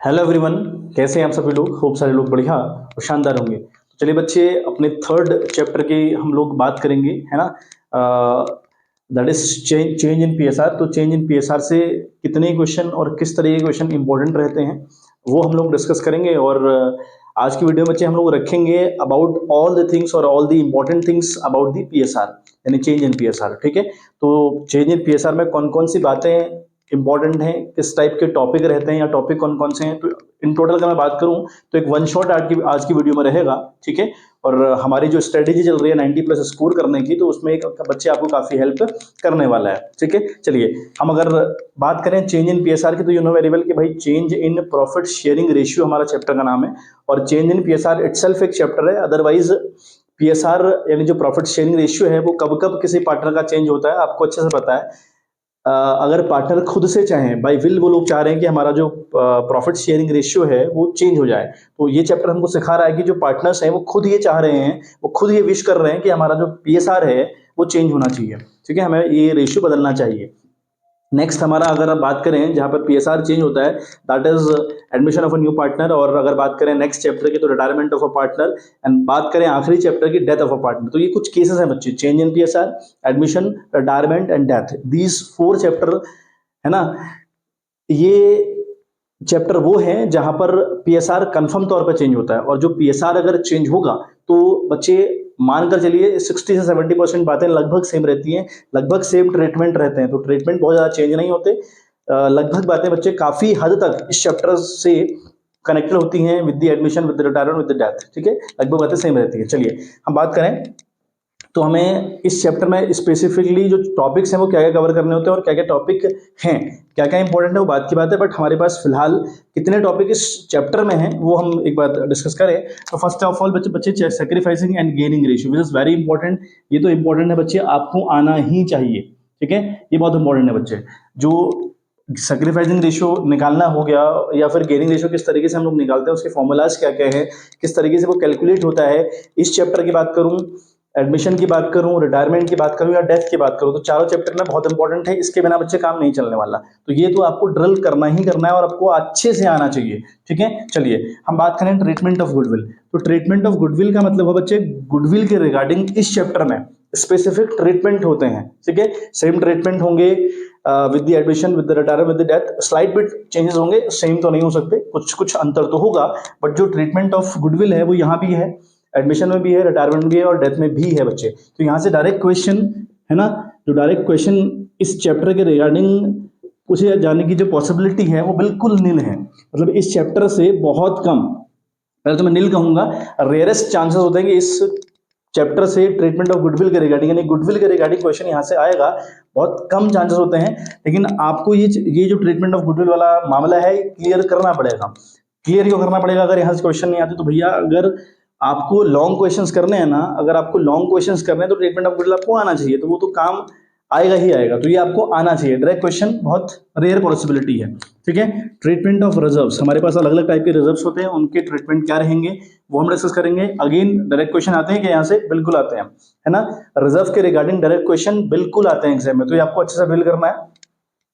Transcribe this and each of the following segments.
Hello everyone, कैसे हैं आप सभी लोग। खूब सारे लोग बढ़िया और शानदार होंगे। तो चलिए बच्चे, अपने थर्ड चैप्टर की हम लोग बात करेंगे, है ना। That is change in PSR. तो चेंज इन पीएसआर से कितने क्वेश्चन और किस तरह के क्वेश्चन इंपॉर्टेंट रहते हैं वो हम लोग डिस्कस करेंगे। और आज की वीडियो में बच्चे हम लोग रखेंगे अबाउट ऑल द थिंग्स और all the important things about the PSR, यानी चेंज इन पीएसआर। ठीक है, तो चेंज इन पीएसआर में कौन कौन सी बातें इंपॉर्टेंट हैं, किस टाइप के टॉपिक रहते हैं या टॉपिक कौन कौन से हैं। तो इन टोटल अगर मैं बात करूं तो एक वन शॉट आज की वीडियो में रहेगा। ठीक है, और हमारी जो स्ट्रेटेजी चल रही है 90+ स्कोर करने की, तो उसमें एक बच्चे आपको काफी हेल्प करने वाला है। ठीक है, चलिए हम अगर बात करें चेंज इन पीएसआर की, तो यू नो वेरी वेल कि भाई change in profit sharing ratio हमारा चैप्टर का नाम है। और चेंज इन पीएसआर इटसेल्फ एक चैप्टर है। अदरवाइज पीएसआर यानी जो प्रॉफिट शेयरिंग रेशियो है वो कब कब किसी पार्टनर का चेंज होता है आपको अच्छे से पता है। अगर पार्टनर खुद से चाहें, बाई विल वो लोग चाह रहे हैं कि हमारा जो प्रॉफिट शेयरिंग रेशियो है वो चेंज हो जाए, तो ये चैप्टर हमको सिखा रहा है कि जो पार्टनर्स हैं वो खुद ये चाह रहे हैं, वो खुद ये विश कर रहे हैं कि हमारा जो पीएसआर है वो चेंज होना चाहिए। ठीक है, हमें ये रेशियो बदलना चाहिए। नेक्स्ट हमारा अगर आप बात करें जहां पर पीएसआर चेंज होता है, that is admission of a new partner. और अगर बात करें नेक्स्ट चैप्टर की तो retirement of a partner. And बात करें आखिरी चैप्टर की, डेथ ऑफ अ पार्टनर। तो ये कुछ केसेस हैं बच्चे, change in PSR, admission, retirement and death. These 4 chapter, है ना, ये चैप्टर वो है जहां पर पीएसआर कंफर्म तौर पर चेंज होता है। और जो पीएसआर अगर चेंज होगा तो बच्चे मानकर चलिए 60 से 70% बातें लगभग सेम रहती हैं, लगभग सेम ट्रीटमेंट रहते हैं। तो ट्रीटमेंट बहुत ज्यादा चेंज नहीं होते, लगभग बातें बच्चे काफी हद तक इस चैप्टर से कनेक्टेड होती हैं with the admission, with the retirement, with the death. ठीक है, लगभग बातें सेम रहती है। चलिए हम बात करें तो हमें इस चैप्टर में स्पेसिफिकली जो टॉपिक्स हैं वो क्या क्या कवर करने होते हैं और क्या क्या टॉपिक हैं, क्या क्या इंपॉर्टेंट है वो बात की बात है। बट हमारे पास फिलहाल कितने टॉपिक इस चैप्टर में हैं वो हम एक बार डिस्कस करें। तो फर्स्ट ऑफ ऑल बच्चे sacrificing and gaining ratio, which is very important. ये तो इंपॉर्टेंट है बच्चे, आपको आना ही चाहिए। ठीक है, ये बहुत इंपॉर्टेंट है बच्चे। जो सैक्रिफाइसिंग रेशियो निकालना हो गया या फिर गेनिंग रेशियो किस तरीके से हम लोग निकालते हैं, उसके फॉर्मूलाज क्या क्या है, किस तरीके से वो कैलकुलेट होता है, इस चैप्टर की बात करूं, एडमिशन की बात करूं, रिटायरमेंट की बात करूं या डेथ की बात करूं, तो चारों चैप्टर में बहुत इंपॉर्टेंट है। इसके बिना बच्चे काम नहीं चलने वाला। तो ये तो आपको ड्रिल करना ही करना है और आपको अच्छे से आना चाहिए। ठीक है, चलिए हम बात करें ट्रीटमेंट ऑफ गुडविल। तो ट्रीटमेंट ऑफ गुडविल का मतलब है बच्चे, गुडविल के रिगार्डिंग इस चैप्टर में स्पेसिफिक ट्रीटमेंट होते हैं। ठीक है, सेम ट्रीटमेंट होंगे with the admission, with the retirement, with the death. Slight bit changes होंगे, सेम तो नहीं हो सकते, कुछ कुछ अंतर तो होगा। बट जो ट्रीटमेंट ऑफ गुडविल है वो यहाँ भी है, एडमिशन में भी है, रिटायरमेंट भी है और डेथ में भी है बच्चे। तो यहाँ से डायरेक्ट क्वेश्चन, है ना, जो डायरेक्ट क्वेश्चन इस चैप्टर के रिगार्डिंग पूछे जाने की जो पॉसिबिलिटी है वो बिल्कुल नील है। मतलब इस चैप्टर से बहुत कम, पहले तो मैं नील कहूंगा, रेयरेस्ट चांसेस होते हैं कि इस चैप्टर से ट्रीटमेंट ऑफ गुडविल के रिगार्डिंग, यानी गुडविल के रिगार्डिंग क्वेश्चन यहाँ से आएगा, बहुत कम चांसेस होते हैं। लेकिन आपको ये जो ट्रीटमेंट ऑफ गुडविल वाला मामला है क्लियर करना पड़ेगा। क्लियर क्यों करना पड़ेगा? अगर यहाँ से क्वेश्चन नहीं आते तो भैया, अगर आपको लॉन्ग क्वेश्चंस करने हैं ना, अगर आपको लॉन्ग क्वेश्चंस करने हैं तो ट्रीटमेंट ऑफ गुडविल आपको आना चाहिए, तो वो तो काम आएगा ही आएगा। तो ये आपको आना चाहिए। डायरेक्ट क्वेश्चन बहुत रेयर पॉसिबिलिटी है। ठीक है, ट्रीटमेंट ऑफ रिजर्व्स, हमारे पास अलग अलग टाइप के रिजर्व्स होते हैं, उनके ट्रीटमेंट क्या रहेंगे वो हम डिस्कस करेंगे। अगेन डायरेक्ट क्वेश्चन आते हैं कि यहाँ से बिल्कुल आते हैं, है ना। रिजर्व के रिगार्डिंग डायरेक्ट क्वेश्चन बिल्कुल आते हैं एग्जाम में, तो ये आपको अच्छे से ड्रिल करना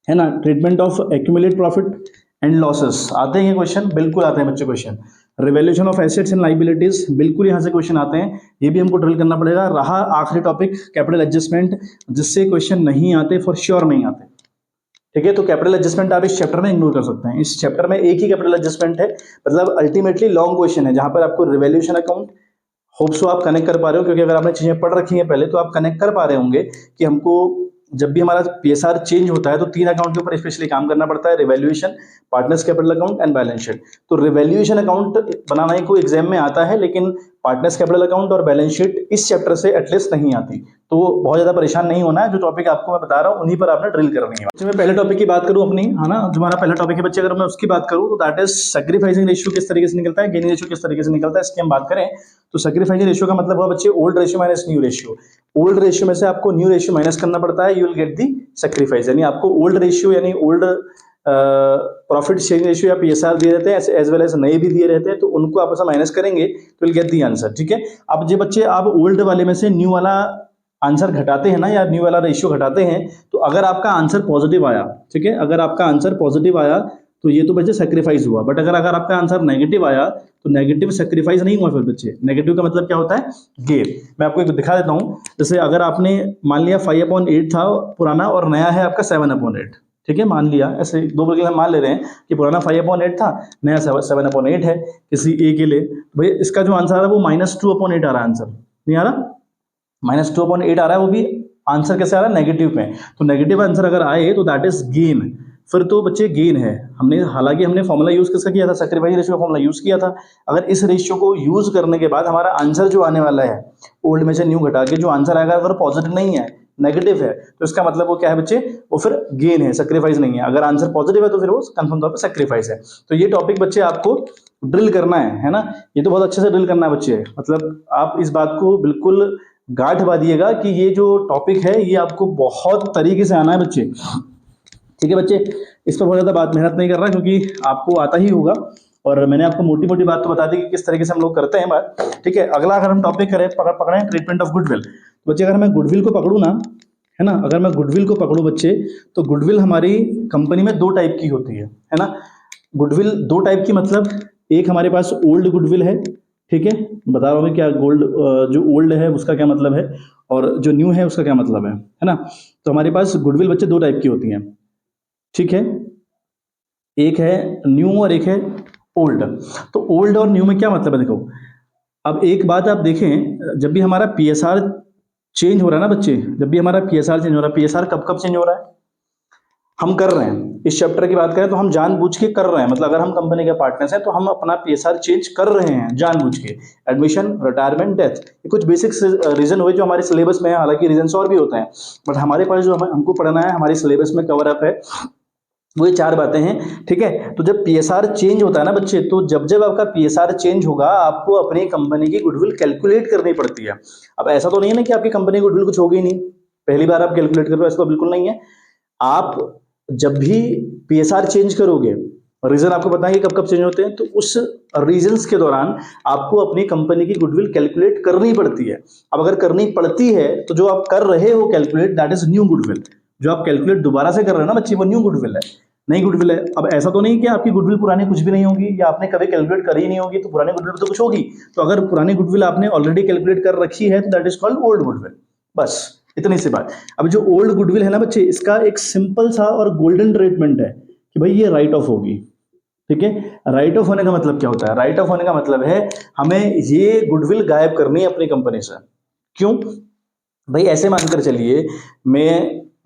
है ना। Treatment of accumulate profit and losses आते हैं क्वेश्चन, बिल्कुल आते हैं बच्चे question. Revaluation of assets and liabilities, बिल्कुल यहाँ से क्वेश्चन आते हैं, ये भी हमको ड्रिल करना पड़ेगा। रहा आखिरी टॉपिक कैपिटल एडजस्टमेंट, जिससे क्वेश्चन नहीं आते, फॉर श्योर नहीं आते। ठीक है, तो कैपिटल एडजस्टमेंट आप इस चैप्टर में इग्नोर कर सकते हैं। इस चैप्टर में एक ही कैपिटल एडजस्टमेंट है, मतलब अल्टीमेटली लॉन्ग क्वेश्चन है, जहां पर आपको रिवैल्यूएशन अकाउंट, होप सो आप कनेक्ट कर पा रहे हो, क्योंकि अगर आपने चीजें पढ़ रखी हैं पहले तो आप कनेक्ट कर पा रहे होंगे कि हमको जब भी हमारा पीएसआर चेंज होता है तो 3 अकाउंट के ऊपर स्पेशली काम करना पड़ता है, revaluation, partners capital account and balance sheet. तो रिवैल्यूएशन अकाउंट बनाना ही कोई एग्जाम में आता है, लेकिन पार्टनर्स कैपिटल अकाउंट और बैलेंस शीट इस चैप्टर से एटलीस्ट नहीं आती। तो बहुत ज्यादा परेशान नहीं होना है, जो टॉपिक आपको मैं बता रहा हूँ उन्हीं पर आपने ड्रिल करनी है। तो मैं पहले टॉपिक की बात करूँ अपनी, है ना, जो हमारा पहला टॉपिक है बच्चे, अगर मैं उसकी बात करूँ तो दैट इज सैक्रिफाइसिंग रेशियो किस तरीके से निकलता है, गेनिंग रेशियो किस तरीके से निकलता है, इसकी हम बात करें तो सैक्रिफाइसिंग रेशियो का मतलब हुआ बच्चे old ratio minus new ratio. Old ratio में से आपको न्यू रेशियो माइनस करना पड़ता है, you will get the sacrifice. यानी आपको ओल्ड रेशियो यानी ओल्ड प्रॉफिट शेयरिंग रेशियो या पीएसआर दिए रहते हैं, एज वेल एज नए भी दिए रहते हैं, तो उनको आप ऐसा माइनस करेंगे तो विल गेट दी आंसर। ठीक है, अब जो बच्चे आप ओल्ड वाले में से न्यू वाला आंसर घटाते हैं ना, या न्यू वाला रेशियो घटाते हैं, तो अगर आपका आंसर पॉजिटिव आया, ठीक है, अगर आपका आंसर पॉजिटिव आया तो ये तो बच्चे सेक्रीफाइस हुआ। बट अगर अगर आपका आंसर नेगेटिव आया तो नेगेटिव सेक्रीफाइस नहीं हुआ फिर बच्चे। नेगेटिव का मतलब क्या होता है? गेन। मैं आपको एक दिखा देता हूँ। जैसे अगर आपने मान लिया 5/8 था पुराना और नया है आपका 7/8, ठीक है, मान लिया ऐसे दो बल्कि हम मान ले रहे हैं कि पुराना 5/8 था, नया 7/8 है किसी ए के लिए। भाई इसका जो आंसर आ रहा है वो -2/8 आ रहा है, आंसर नहीं आ रहा, -2/8 आ रहा है, वो भी आंसर कैसे आ रहा है? नेगेटिव में। तो नेगेटिव आंसर अगर आए तो दैट इज गेन, फिर तो बच्चे गेन है। हमने हालांकि हमने फॉर्मूला यूज किसका किया था? सैक्रिफाइस रेशियो का फॉर्मूला यूज किया था। अगर इस रेशियो को यूज करने के बाद हमारा आंसर जो आने वाला है ओल्ड में से न्यू घटा के जो आंसर आएगा अगर पॉजिटिव नहीं है, नेगेटिव है, तो इसका मतलब वो क्या है बच्चे? वो फिर गेन है, सैक्रिफाइस नहीं है। अगर आंसर पॉजिटिव है तो फिर वो कंफर्म तौर पर सैक्रिफाइस है। तो ये टॉपिक बच्चे आपको ड्रिल करना है ना? ये तो बहुत अच्छे से ड्रिल करना है बच्चे। मतलब आप इस बात को बिल्कुल गांठ बांधिएगा कि ये जो टॉपिक है ये आपको बहुत तरीके से आना है बच्चे। ठीक है बच्चे, इस पर बहुत ज़्यादा बात मेहनत नहीं कर रहा क्योंकि आपको आता ही होगा और मैंने आपको मोटी मोटी बात तो बता दी कि किस तरीके से हम लोग करते हैं बात। ठीक है, अगला अगर हम टॉपिक करें पकड़े ट्रीटमेंट ऑफ गुडविल। तो बच्चे अगर मैं गुडविल को पकड़ूँ ना, है ना, अगर मैं गुडविल को पकड़ूँ बच्चे, तो गुडविल हमारी कंपनी में दो टाइप की होती है ना। गुडविल दो टाइप की, मतलब एक हमारे पास ओल्ड गुडविल है, ठीक है, बता रहा हूँ मैं क्या गोल्ड, जो ओल्ड है उसका क्या मतलब है और जो न्यू है उसका क्या मतलब है ना। तो हमारे पास गुडविल बच्चे दो टाइप की होती हैं, ठीक है, एक है न्यू और एक है ओल्ड। तो ओल्ड और न्यू में क्या मतलब है देखो, अब एक बात आप देखें, जब भी हमारा पीएसआर चेंज हो रहा है ना बच्चे, जब भी हमारा पीएसआर चेंज हो रहा है, पीएसआर कब कब चेंज हो रहा है? हम कर रहे हैं, इस चैप्टर की बात करें तो हम जानबूझ के कर रहे हैं, मतलब अगर हम कंपनी के पार्टनर्स हैं तो हम अपना पीएसआर चेंज कर रहे हैं जानबूझ के। एडमिशन, रिटायरमेंट, डेथ, ये कुछ बेसिक रीजन हुए जो हमारे सिलेबस में है। हालांकि रीजन और भी होते हैं बट हमारे पास जो हमको पढ़ना है हमारे सिलेबस में कवर अप है वो ये चार बातें हैं। ठीक है, तो जब पीएसआर चेंज होता है ना बच्चे, तो जब जब आपका पीएसआर चेंज होगा आपको अपनी कंपनी की गुडविल कैलकुलेट करनी पड़ती है। अब ऐसा तो नहीं है ना कि आपकी कंपनी की गुडविल कुछ होगी नहीं, पहली बार आप कैलकुलेट कर रहे हो, ऐसा तो बिल्कुल नहीं है। आप जब भी पीएसआर चेंज करोगे, रीजन आपको पता है कि कब कब चेंज होते हैं, तो उस रीजंस के दौरान आपको अपनी कंपनी की गुडविल कैलकुलेट करनी पड़ती है। अब अगर करनी पड़ती है तो जो आप कर रहे हो calculate, that is new goodwill. जो आप कैलकुलेट दोबारा से कर रहे हो ना बच्चे, वो न्यू गुडविल है, नई गुडविल है। अब ऐसा तो नहीं कि आपकी गुडविल पुरानी कुछ भी नहीं होगी या आपने कभी कैलकुलेट करी नहीं होगी, तो पुरानी गुडविल तो कुछ होगी। तो अगर पुरानी गुडविल आपने ऑलरेडी कैलकुलेट कर रखी है तो that is called old goodwill. बस इतनी सी बात। अब जो ओल्ड गुडविल है ना बच्चे, इसका एक सिंपल सा और गोल्डन ट्रीटमेंट है कि भाई ये राइट ऑफ होगी। ठीक है, राइट ऑफ होने का मतलब क्या होता है? राइट ऑफ होने का मतलब है हमें ये गुडविल गायब करनी है अपनी कंपनी से। क्यों भाई? ऐसे मानकर चलिए,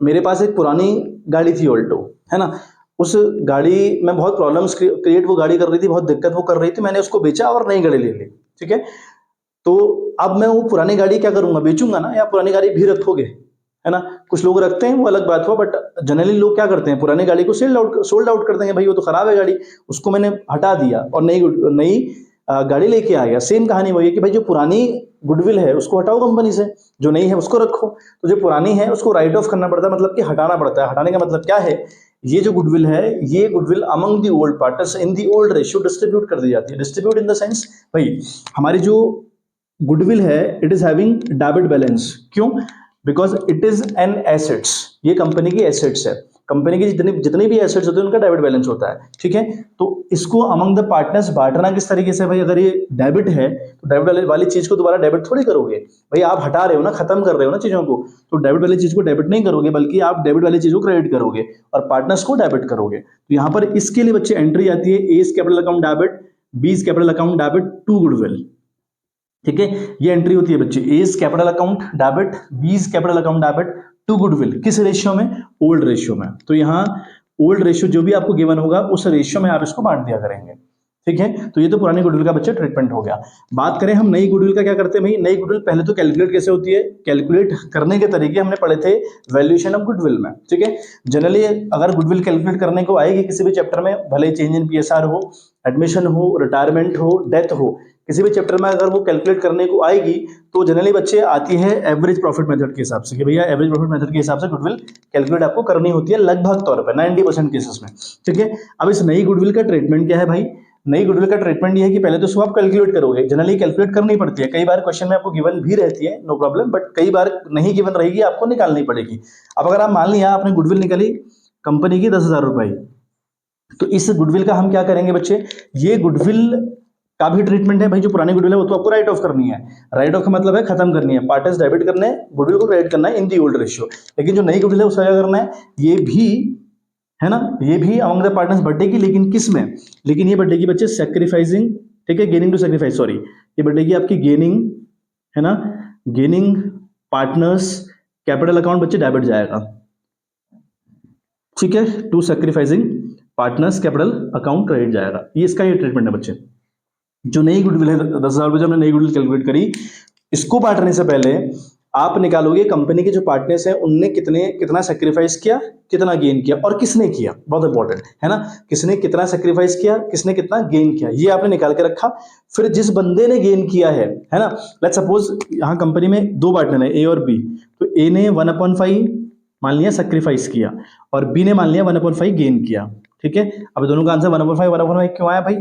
मेरे पास एक पुरानी गाड़ी थी ऑल्टो, है ना, उस गाड़ी में बहुत प्रॉब्लम्स क्रिएट वो गाड़ी कर रही थी, बहुत दिक्कत वो कर रही थी, मैंने उसको बेचा और नई गाड़ी ले ली। ठीक है, तो अब मैं वो पुरानी गाड़ी क्या करूंगा? बेचूंगा ना, या पुरानी गाड़ी भी रखोगे, है ना? कुछ लोग रखते हैं, वो अलग बात हुआ, बट जनरली लोग क्या करते हैं, पुरानी गाड़ी को सोल्ड आउट कर देंगे, भाई वो तो खराब है गाड़ी, उसको मैंने हटा दिया और नई नई गाड़ी लेके आ गया। सेम कहानी वही है कि भाई जो पुरानी गुडविल है उसको हटाओ कंपनी से, जो नई है उसको रखो। तो जो पुरानी है उसको राइट ऑफ करना पड़ता है, मतलब कि हटाना पड़ता है। हटाने का मतलब क्या है? ये जो गुडविल है, ये goodwill among the old partners in the old ratio distribute कर दी जाती है। डिस्ट्रीब्यूट इन द सेंस, भाई हमारी जो गुडविल है it is having debit balance. क्यों? Because it is an assets, ये कंपनी की एसेट्स है। कंपनी की जितनी भी एसेट्स होते हैं उनका डेबिट बैलेंस होता है। ठीक है, तो इसको अमंग द पार्टनर्स बांटना किस तरीके से? भाई अगर ये डेबिट है तो डेबिट वाली चीज को दोबारा डेबिट थोड़ी करोगे, भाई आप हटा रहे हो ना, खत्म कर रहे हो ना चीजों को, तो डेबिट वाली चीज को डेबिट नहीं करोगे बल्कि आप डेबिट वाली चीज को क्रेडिट करोगे और पार्टनर्स को डेबिट करोगे। तो यहां पर इसके लिए बच्चे एंट्री आती है, A capital account debit, B capital account debit to goodwill. ठीक है, ये एंट्री होती है बच्चे, A's capital account debit, B's capital account debit to goodwill. किस रेशियो में? ओल्ड रेशियो में। तो यहाँ ओल्ड रेशियो जो भी आपको गिवन होगा उस रेशियो में आप इसको बांट दिया करेंगे। ठीक है, तो ये तो पुरानी गुडविल का बच्चे ट्रीटमेंट हो गया। बात करें हम नई गुडविल का, क्या करते हैं भाई? नई गुडविल पहले तो कैलकुलेट कैसे होती है, कैलकुलेट करने के तरीके हमने पढ़े थे वैल्यूएशन ऑफ गुडविल में। ठीक है, जनरली अगर गुडविल कैलकुलेट करने को आएगी किसी भी चैप्टर में, भले चेंज इन पीएसआर हो, एडमिशन हो, रिटायरमेंट हो, डेथ हो, किसी भी चैप्टर में अगर वो कैलकुलेट करने को आएगी तो जनरली बच्चे आती है एवरेज प्रॉफिट मेथड के हिसाब से कि भैया एवरेज प्रॉफिट मेथड के हिसाब से गुडविल कैलकुलेट आपको करनी होती है लगभग तौर पे 90% केसेस में। ठीक है, अब इस नई गुडविल का ट्रीटमेंट क्या है भाई? नई गुडविल का ट्रीटमेंट ये है कि पहले तो इसको आप कैलकुलेट करोगे, जनरली कैलकुलेट करनी पड़ती है, कई बार क्वेश्चन में आपको गिवन भी रहती है, नो प्रॉब्लम, बट कई बार नहीं गिवन रहेगी, आपको निकालनी पड़ेगी। अब अगर आप मान लिया आपने गुडविल निकाली कंपनी की 10,000 रुपए, तो इस गुडविल का हम क्या करेंगे बच्चे, ये गुडविल का भी ट्रीटमेंट है भाई। जो पुरानी गुडविल है वो तो आपको राइट ऑफ करनी है। राइट ऑफ का मतलब है खत्म करनी है, पार्टनर्स डेबिट करने हैं, गुडविल को क्रेडिट करना है इन दी ओल्ड रेशियो। लेकिन जो नई गुडविल है उसका क्या करना है, ये भी है ना, ये भी अमंग द पार्टनर्स बढ़ेगी, लेकिन किस में, लेकिन ये बढ़ेगी बच्चे सेक्रीफाइसिंग, ठीक है, गेनिंग टू सेक्रीफाइस, सॉरी, ये बढ़ेगी आपकी गेनिंग, है ना, गेनिंग पार्टनर्स कैपिटल अकाउंट बच्चे डेबिट जाएगा, ठीक है, to sacrificing partners capital account credit जाएगा। ये इसका ये ट्रीटमेंट है बच्चे। जो नई गुडविल है 10,000 रुपये, जब हमने नई गुडविल कैलकुलेट करी, इसको बांटने से पहले आप निकालोगे कंपनी के जो पार्टनर्स हैं उनने कितना सेक्रीफाइस किया, कितना गेन किया, और किसने किया, बहुत इंपॉर्टेंट है ना, किसने कितना सेक्रीफाइस किया, किसने कितना गेन किया, ये आपने निकाल के रखा। फिर जिस बंदे ने गेन किया है ना, लेट्स सपोज यहाँ कंपनी में दो पार्टनर है, ए और बी, तो ए ने 1/5 मान लिया सेक्रीफाइस किया, और बी ने मान लिया 1/5 गेन किया, ठीक है। अब दोनों का आंसर 1/5 क्यों आया भाई,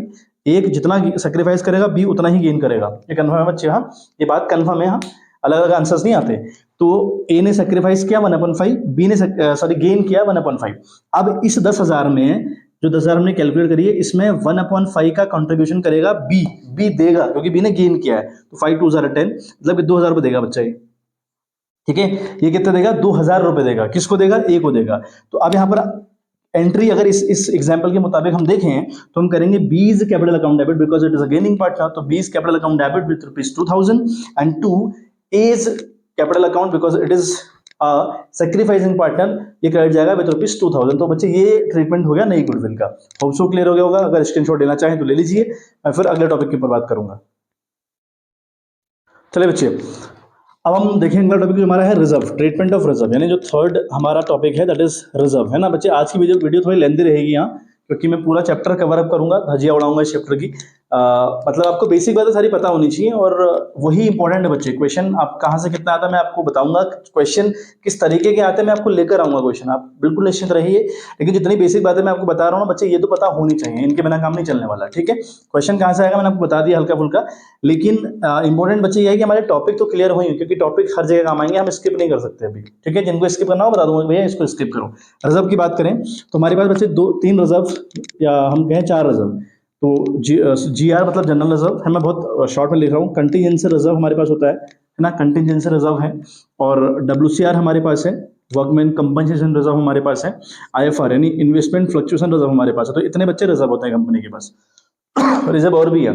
एक जितना सेक्रीफाइस करेगा बी उतना ही गेन करेगा, ये कन्फर्म है बच्चे, हाँ, ये बात कन्फर्म है, हाँ, अलग अलग आंसर्स नहीं आते। तो ए ने सेक्रीफाइस किया 1/5, बी ने सॉरी गेन किया 1/5। अब इस 10,000 में, जो 10,000 हमने कैलकुलेट करी है, इसमें 1/5 का कंट्रीब्यूशन करेगा बी, बी देगा क्योंकि बी ने गेन किया है, तो 5 2 10, मतलब 2,000 रुपये देगा बच्चा ये, ठीक है। ये कितना देगा, 2,000 रुपये देगा, किसको देगा, ए को देगा। तो अब यहाँ पर एंट्री अगर इस एग्जांपल के मुताबिक हम देखें तो हम करेंगे B's capital account debit because it is a gaining partner, तो B's capital account debit with ₹2,000 and to A's capital account because it is a sacrificing partner, ये क्रेडिट जाएगा विद ₹2,000। तो बच्चे ये ट्रीटमेंट हो गया नई गुडविल का। होप सो क्लियर हो गया होगा, अगर स्क्रीनशॉट लेना चाहें तो ले लीजिए, मैं फिर अगले टॉपिक के ऊपर बात करूंगा। चलिए बच्चे, अब हम देखेंगे अगला टॉपिक जो हमारा है रिजर्व, ट्रीटमेंट ऑफ रिजर्व, यानी जो थर्ड हमारा टॉपिक है दैट इज रिजर्व, है ना बच्चे। आज की वीडियो थोड़ी लेंथी रहेगी यहाँ, क्योंकि मैं पूरा चैप्टर कवर अप करूंगा, धजिया उड़ाऊंगा इस चैप्टर की। मतलब आपको बेसिक बातें सारी पता होनी चाहिए, और वही इंपॉर्टेंट है बच्चे। क्वेश्चन आप कहाँ से कितना आता है मैं आपको बताऊंगा, क्वेश्चन किस तरीके के आते हैं मैं आपको लेकर आऊंगा क्वेश्चन, आप बिल्कुल निश्चिंत रहिए। लेकिन जितनी बेसिक बातें मैं आपको बता रहा हूँ ना बच्चे, ये तो पता होनी चाहिए, इनके बिना काम नहीं चलने वाला, ठीक है। क्वेश्चन कहाँ से आएगा मैंने आपको बता दिया हल्का फुल्का, लेकिन इंपॉर्टेंट बच्चे ये है कि हमारे टॉपिक तो क्लियर हुई, क्योंकि टॉपिक हर जगह काम आएंगे, हम स्किप नहीं कर सकते अभी, ठीक है। जिनको स्किप करना हो बता दूंगा भैया इसको स्किप करो। रिजर्व की बात करें तो हमारे पास बच्चे 2-3 रिजर्व, या हम कहें 4 रिजर्व। तो जी आर मतलब जनरल रिजर्व है, मैं बहुत शॉर्ट में लिख रहा हूँ। कंटीजेंसी रिजर्व हमारे पास होता है ना, कंटीजेंसी रिजर्व है। और WCR हमारे पास है, वर्कमैन कंपनसेशन रिजर्व हमारे पास है। IFR यानी इन्वेस्टमेंट फ्लक्चुएशन रिजर्व हमारे पास है। तो इतने बच्चे रिजर्व होते हैं कंपनी के पास। रिजर्व और भी है,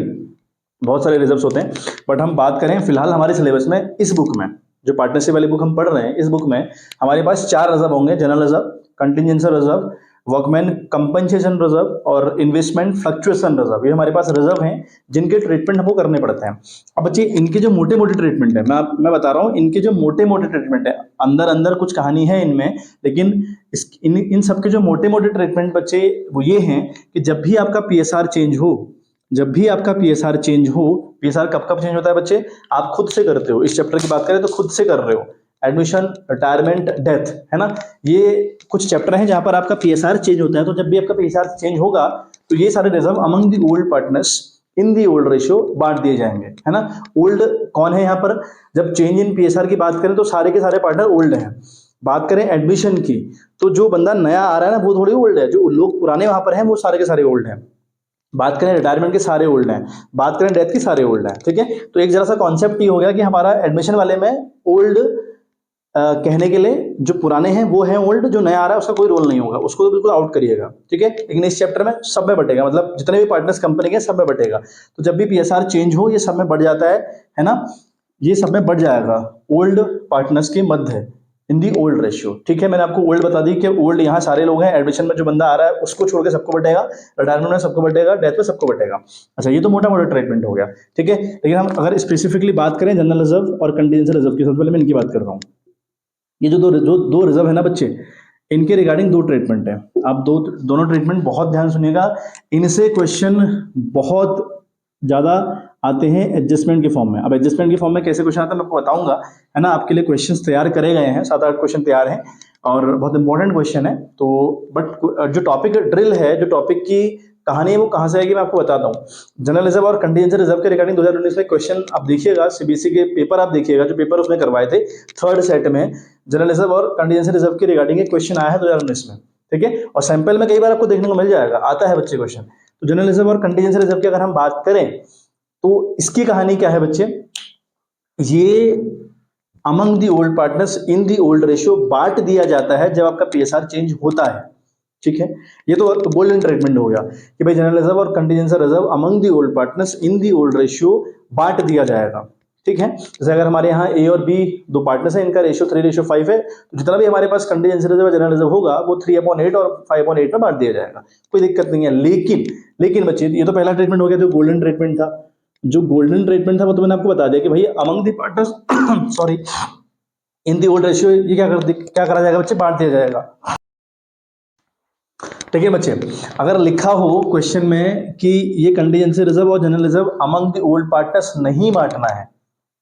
बहुत सारे रिजर्व्स होते हैं, बट हम बात करें फिलहाल हमारे सिलेबस में, इस बुक में जो पार्टनरशिप वाली बुक हम पढ़ रहे हैं, इस बुक में हमारे पास 4 रिजर्व होंगे, general reserve, contingency reserve, workman compensation reserve और इन्वेस्टमेंट फ्लक्चुएशन रिजर्व। ये हमारे पास रिजर्व हैं जिनके ट्रीटमेंट हमको करने पड़ते हैं। अब बच्चे इनके जो मोटे मोटे ट्रीटमेंट है, मैं बता रहा हूँ, इनके जो मोटे मोटे ट्रीटमेंट है, अंदर अंदर कुछ कहानी है इनमें, लेकिन इन सबके जो मोटे मोटे ट्रीटमेंट बच्चे वो ये हैं कि जब भी आपका PSR चेंज हो, जब भी आपका PSR चेंज हो, PSR कब कब चेंज होता है बच्चे, आप खुद से करते हो। इस चैप्टर की बात करें तो खुद से कर रहे हो, एडमिशन, रिटायरमेंट, डेथ, है ना, ये कुछ चैप्टर हैं जहां पर आपका PSR चेंज होता है। तो जब भी आपका PSR चेंज होगा तो ये सारे reserve among the old partners in the old ratio बांट दिए जाएंगे, है ना। ओल्ड कौन है यहाँ पर, जब चेंज इन PSR की बात करें तो सारे के सारे पार्टनर ओल्ड हैं। बात करें एडमिशन की तो जो बंदा नया आ रहा है ना वो थोड़ी ओल्ड है, जो लोग पुराने वहां पर हैं वो सारे के सारे ओल्ड हैं। बात करें रिटायरमेंट के सारे ओल्ड हैं, बात करें डेथ की सारे ओल्ड हैं, ठीक है। तो एक जरा सा कॉन्सेप्ट ये हो गया कि हमारा एडमिशन वाले में ओल्ड कहने के लिए जो पुराने हैं वो हैं ओल्ड, जो नया आ रहा है उसका कोई रोल नहीं होगा, उसको तो बिल्कुल आउट करिएगा, ठीक है। लेकिन इस चैप्टर में सब में बटेगा, मतलब जितने भी पार्टनर्स कंपनी के सब में बटेगा। तो जब भी PSR चेंज हो ये सब में बढ़ जाता है ना, ये सब में बढ़ जाएगा ओल्ड पार्टनर्स के मध्य इन दी ओल्ड रेशियो, ठीक है। मैंने आपको ओल्ड बता दी कि ओल्ड यहाँ सारे लोग हैं, एडमिशन में जो बंदा आ रहा है उसको छोड़ के सबको बटेगा, रिटायरमेंट में सबको बटेगा, डेथ में सबको बटेगा। अच्छा, ये तो मोटा मोटा ट्रीटमेंट हो गया, ठीक है। लेकिन हम अगर स्पेसिफिकली बात करें जनरल रिजर्व और कंटीजेंसी रिजर्व की, सबसे पहले मैं इनकी बात कर रहा हूँ। ये जो दो रिजर्व है ना बच्चे, इनके रिगार्डिंग 2 ट्रीटमेंट है। आप दोनों ट्रीटमेंट बहुत ध्यान सुनिएगा, इनसे क्वेश्चन बहुत ज्यादा आते हैं एडजस्टमेंट के फॉर्म में। अब एडजस्टमेंट के फॉर्म में कैसे क्वेश्चन आता है मैं आपको बताऊंगा, है ना। आपके लिए क्वेश्चंस तैयार करे गए हैं, 7-8 क्वेश्चन तैयार हैं और बहुत इंपॉर्टेंट क्वेश्चन है। तो बट जो टॉपिक ड्रिल है, जो टॉपिक की कहानी है वो कहाँ से आएगी मैं आपको बताता हूँ। जनरल रिजर्व और कंटीजेंसी रिजर्व के रिगार्डिंग 2019 में क्वेश्चन आप देखिएगा, CBSE के पेपर आप देखिएगा, जो पेपर उसने करवाए थे 3rd सेट में जनरल रिजर्व और कंटीजेंसी रिजर्व के रिगार्डिंग एक क्वेश्चन आया है 2019 में, ठीक है। और सैंपल में कई बार आपको देखने को मिल जाएगा, आता है बच्चे क्वेश्चन। तो जनरल रिजर्व और कंटीजेंसी रिजर्व की अगर हम बात करें तो इसकी कहानी क्या है बच्चे, ये among the old partners in the old ratio बांट दिया जाता है जब आपका पीएसआर चेंज होता है, ठीक है। ये तो गोल्डन ट्रीटमेंट हो गया कि भाई जनरल रिजर्व और contingency reserve among the old partners in the old ratio बांट दिया जाएगा, ठीक है। जैसे अगर हमारे यहाँ ए और बी दो पार्टनर्स हैं, इनका रेशियो 3:5 है, तो जितना भी हमारे पास कंटीजेंसी रिजर्व और जनरल रिजर्व होगा वो 3/8 और 5/8 में बांट दिया जाएगा, कोई दिक्कत नहीं है। लेकिन बच्चे ये तो पहला ट्रीटमेंट हो गया जो गोल्डन ट्रीटमेंट था। जो गोल्डन ट्रीटमेंट था वो तो मैंने आपको बता दिया कि भाई among the partners sorry in the old ratio ये क्या करा जाएगा बच्चे, बांट दिया जाएगा, ठीक है बच्चे। अगर लिखा हो क्वेश्चन में कि ये कंटीजेंसी रिजर्व और general reserve among the old partners नहीं बांटना है,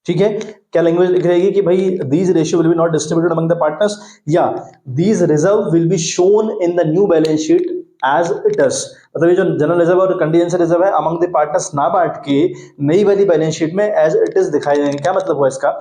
ठीक है, क्या लैंग्वेज लिख रहेगी कि भाई these ratio will be not distributed among the partners, या these reserve will be shown in the new balance sheet as it is. मतलब ये जो जनरल रिजर्व और कंटीजेंसी रिजर्व है अमंग द पार्टनर्स ना बांट के नई वाली बैलेंस शीट में एज इट इज दिखाई जाएंगे। क्या मतलब हुआ इसका,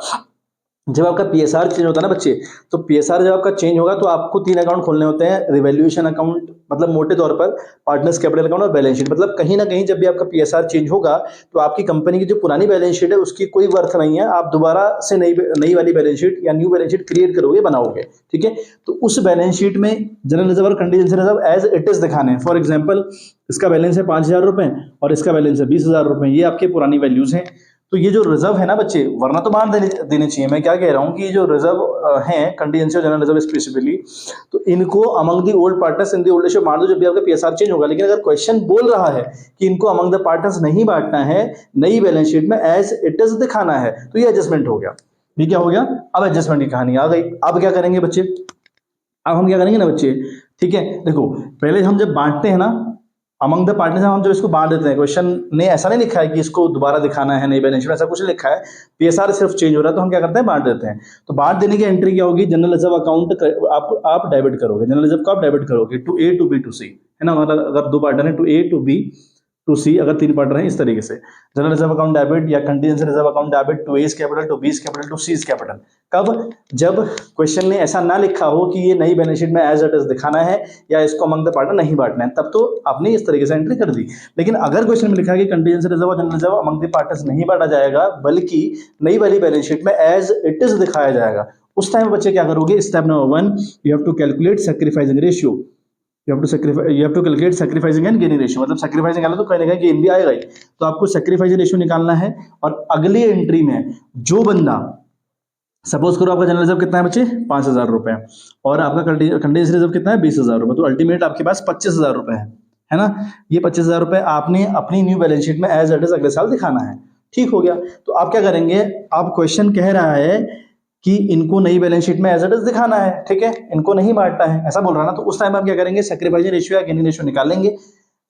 जब आपका पीएसआर चेंज होता है ना बच्चे, तो पीएसआर जब आपका चेंज होगा तो आपको 3 अकाउंट खोलने होते हैं, रिवैल्यूएशन अकाउंट मतलब मोटे तौर पर पार्टनर्स कैपिटल अकाउंट और बैलेंस शीट। मतलब कहीं ना कहीं जब भी आपका पीएसआर चेंज होगा तो आपकी कंपनी की जो पुरानी बैलेंस शीट है उसकी कोई वर्थ नहीं है, आप दोबारा से नई वाली बैलेंस शीट या न्यू बैलेंस शीट क्रिएट करोगे, बनाओगे, ठीक है। तो उस बैलेंस शीट में जनरल रिजर्व और contingency reserve as it is दिखाने हैं। फॉर एग्जाम्पल इसका बैलेंस है 5,000 रुपए और इसका बैलेंस है 20,000 रुपए, ये आपके पुरानी वैल्यूज हैं। तो ये जो रिजर्व है ना बच्चे, वरना तो बांट देने चाहिए। मैं क्या कह रहा हूँ कि ये जो रिजर्व हैं कंटीजेंसी और जनरल रिजर्व स्पेसिफिकली, तो इनको among the old partners in the old ratio बांट दो जब भी आपका पीएसआर चेंज होगा। लेकिन अगर क्वेश्चन बोल रहा है कि इनको अमंग द पार्टनर्स नहीं बांटना है, नई बैलेंस शीट में एज इट इज दिखाना है, तो ये एडजस्टमेंट हो गया। ये क्या हो गया, अब एडजस्टमेंट की कहानी आ गई। अब क्या करेंगे बच्चे, अब हम क्या करेंगे ना बच्चे, ठीक है, देखो पहले हम जब बांटते हैं ना अमंग द पार्टनर्स, हम जब इसको बांट देते हैं, क्वेश्चन ने ऐसा नहीं लिखा है कि इसको दोबारा दिखाना है नई बैलेंस शीट, ऐसा कुछ नहीं लिखा है, पीएसआर सिर्फ चेंज हो रहा है, तो हम क्या करते हैं बांट देते हैं। तो बांट देने की एंट्री क्या होगी, जनरल रिजर्व अकाउंट आप डेबिट करोगे, जनरल रिजर्व को आप डेबिट करोगे to A to B to C, है ना। मतलब अगर दो पार्टनर है to A to B to C, अगर 3 पार्टनर है इस तरीके से जनरल रिजर्व अकाउंट डेबिट या contingency reserve account debit to A's capital to B's capital to C's capital. कब, जब क्वेश्चन ने ऐसा ना लिखा हो कि ये नई बैलेंस शीट में एज इट इज दिखाना है या इसको अमंग द पार्टनर नहीं बांटना है, तब तो आपने इस तरीके से एंट्री कर दी। लेकिन अगर क्वेश्चन में लिखा है कि कंटीजेंसी रिजर्व और general reserve among the partners नहीं बांटा जाएगा बल्कि नई वाली बैलेंस शीट में एज इट इज दिखाया जाएगा, उस टाइम बच्चे क्या करोगे, step number 1 you have to calculate sacrificing ratio, you have to calculate sacrificing and gaining ratio। मतलब sacrificing आला तो कहीं ना कहीं गेन भी आएगा ही, तो आपको sacrificing रेशियो निकालना है। और अगली एंट्री में जो बंदा, सपोज करो आपका जनरल रिजर्व कितना है बच्चे 5,000 रुपए और आपका कंटीजेंसी रिजर्व कितना है 20,000 रुपए, तो अल्टीमेट आपके पास 25,000 रुपए है ना। ये 25,000 रुपए आपने अपनी न्यू बैलेंस शीट में एज इट इज अगले साल दिखाना है, ठीक हो गया। तो आप क्या करेंगे, आप क्वेश्चन कह रहा है कि इनको नई बैलेंस शीट में एज इट इज दिखाना है, ठीक है, इनको नहीं बांटना है, ऐसा बोल रहा ना। तो उस टाइम आप क्या करेंगे, सैक्रिफाइसिंग रेशियो या गेनिंग रेशियो निकालेंगे।